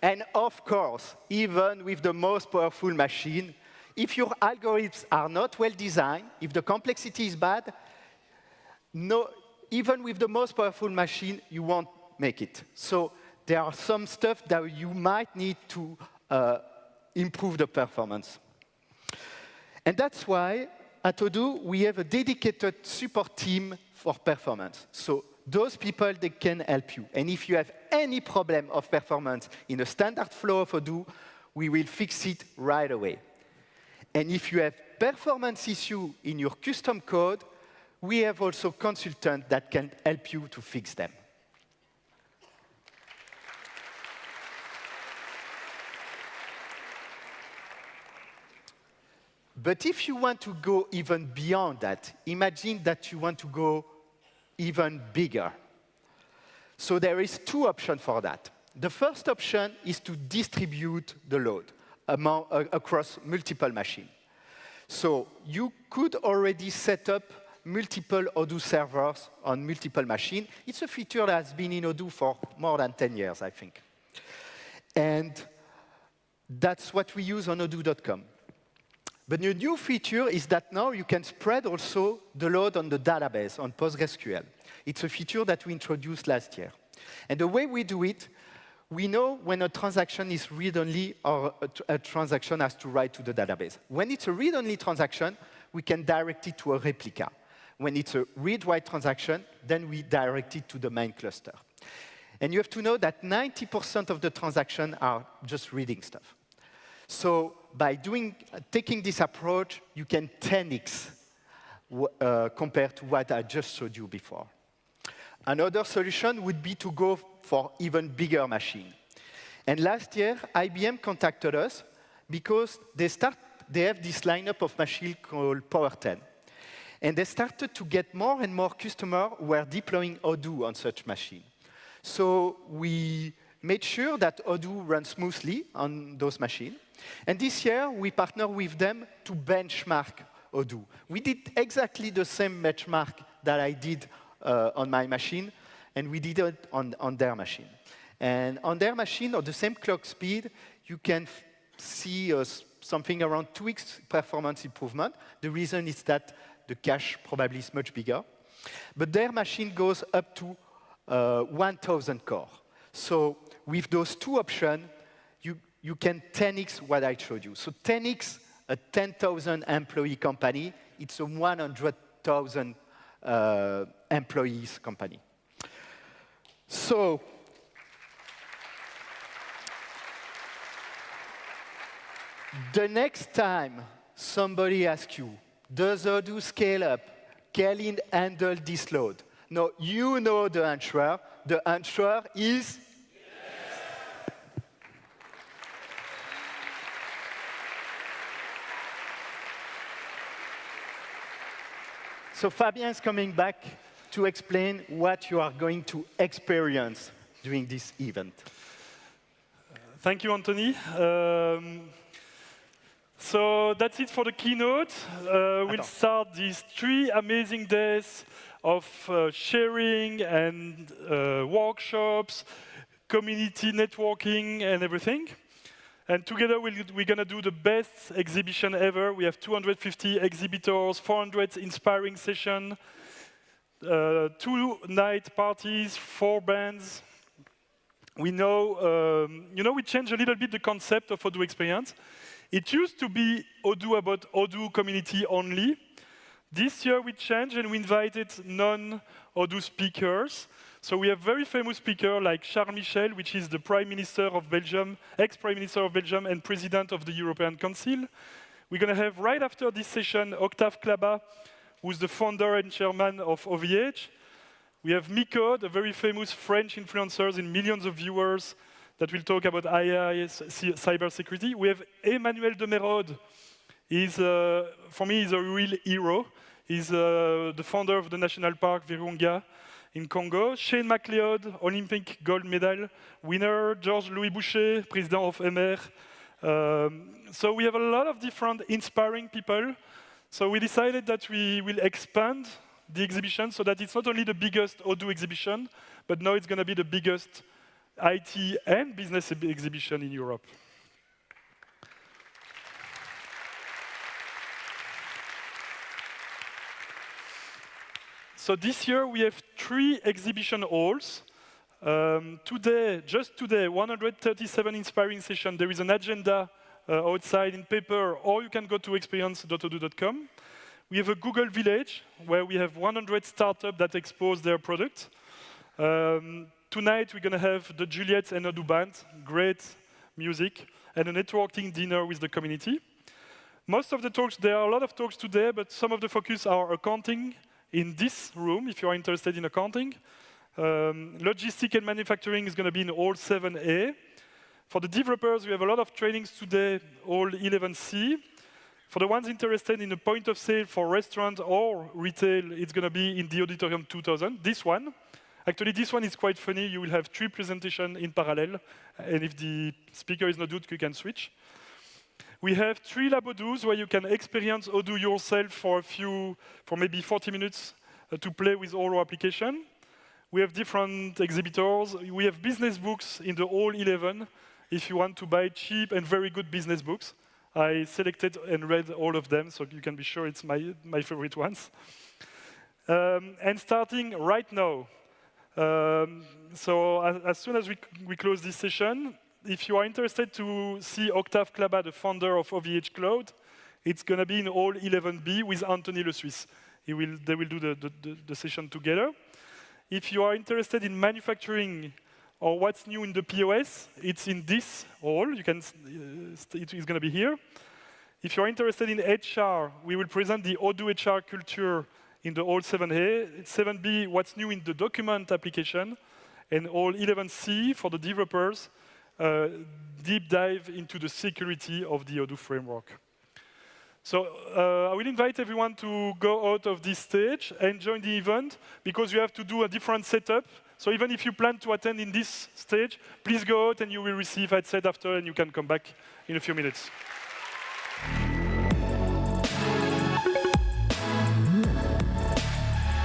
And of course, even with the most powerful machine, If your algorithms are not well designed, if the complexity is bad, even with the most powerful machine, you won't make it. So there are some stuff that you might need to improve the performance. And that's why at Odoo, we have a dedicated support team for performance. So those people, they can help you. And if you have any problem of performance in the standard flow of Odoo, we will fix it right away. And if you have performance issue in your custom code, we have also consultants that can help you to fix them. But if you want to go even beyond that, imagine that you want to go even bigger. So there is two options for that. The first option is to distribute the load across multiple machines. So you could already set up multiple Odoo servers on multiple machines. It's a feature that has been in Odoo for more than 10 years, I think. And that's what we use on odoo.com. But the new feature is that now you can spread also the load on the database, on PostgreSQL. It's a feature that we introduced last year. And the way we do it, we know when a transaction is read-only or a transaction has to write to the database. When it's a read-only transaction, we can direct it to a replica. When it's a read-write transaction, then we direct it to the main cluster. And you have to know that 90% of the transactions are just reading stuff. So by taking this approach, you can 10x compared to what I just showed you before. Another solution would be to go for even bigger machine. And last year, IBM contacted us because they have this lineup of machines called Power 10. And they started to get more and more customers who were deploying Odoo on such machine. So we made sure that Odoo runs smoothly on those machines. And this year, we partnered with them to benchmark Odoo. We did exactly the same benchmark that I did on my machine, and we did it on their machine. And on their machine, at the same clock speed, you can see something around 2x performance improvement. The reason is that the cache probably is much bigger. But their machine goes up to 1,000 core. So with those two options, you can 10x what I showed you. So 10x a 10,000 employee company, it's a 100,000 employees company. So the next time somebody asks you, does Odoo scale up? Can it handle this load? No, you know the answer. The answer is so Fabien is coming back to explain what you are going to experience during this event. Thank you, Anthony. So that's it for the keynote. We'll start these 3 amazing days of sharing and workshops, community networking, and everything. And together, we're going to do the best exhibition ever. We have 250 exhibitors, 400 inspiring sessions, 2 night parties, 4 bands. We know, we changed a little bit the concept of Odoo Experience. It used to be Odoo about Odoo community only. This year, we changed and we invited non-Odoo speakers. So we have very famous speakers like Charles Michel, which is the Prime Minister of Belgium, ex-Prime Minister of Belgium and President of the European Council. We're going to have, right after this session, Octave Klaba, who's the founder and chairman of OVH. We have Micode, a very famous French influencer in millions of viewers that will talk about AI, cybersecurity. We have Emmanuel de Merode. For me, he's a real hero. He's the founder of the National Park Virunga in Congo. Shane MacLeod, Olympic gold medal winner. Georges-Louis Boucher, president of MR. So we have a lot of different inspiring people. So we decided that we will expand the exhibition so that it's not only the biggest Odoo exhibition, but now it's going to be the biggest IT and business exhibition in Europe. So this year we have 3 exhibition halls. Just today, 137 inspiring sessions. There is an agenda outside in paper, or you can go to experience.odoo.com. We have a Google Village, where we have 100 startups that expose their products. Tonight, we're going to have the Juliet and Odoo Band, great music, and a networking dinner with the community. Most of the talks, there are a lot of talks today, but some of the focus are accounting in this room, if you are interested in accounting. Logistics and manufacturing is going to be in Hall 7A. For the developers, we have a lot of trainings today, Hall 11C. For the ones interested in a point of sale for restaurant or retail, it's going to be in the Auditorium 2000, this one. Actually, this one is quite funny. You will have 3 presentations in parallel, and if the speaker is not good, you can switch. We have 3 lab Odoos where you can experience Odoo yourself for maybe 40 minutes to play with all our application. We have different exhibitors. We have business books in the Hall 11 if you want to buy cheap and very good business books. I selected and read all of them, so you can be sure it's my favorite ones. And starting right now, so as soon as we close this session, if you are interested to see Octave Klaba, the founder of OVH Cloud, it's going to be in Hall 11B with Anthony Le Suisse. They will do the session together. If you are interested in manufacturing or what's new in the POS, it's in this hall. It's going to be here. If you're interested in HR, we will present the Odoo HR culture in the Hall 7A, 7B, what's new in the document application, and Hall 11C for the developers, deep dive into the security of the Odoo framework. So I will invite everyone to go out of this stage and join the event, because you have to do a different setup. So even if you plan to attend in this stage, please go out and you will receive headset after, and you can come back in a few minutes.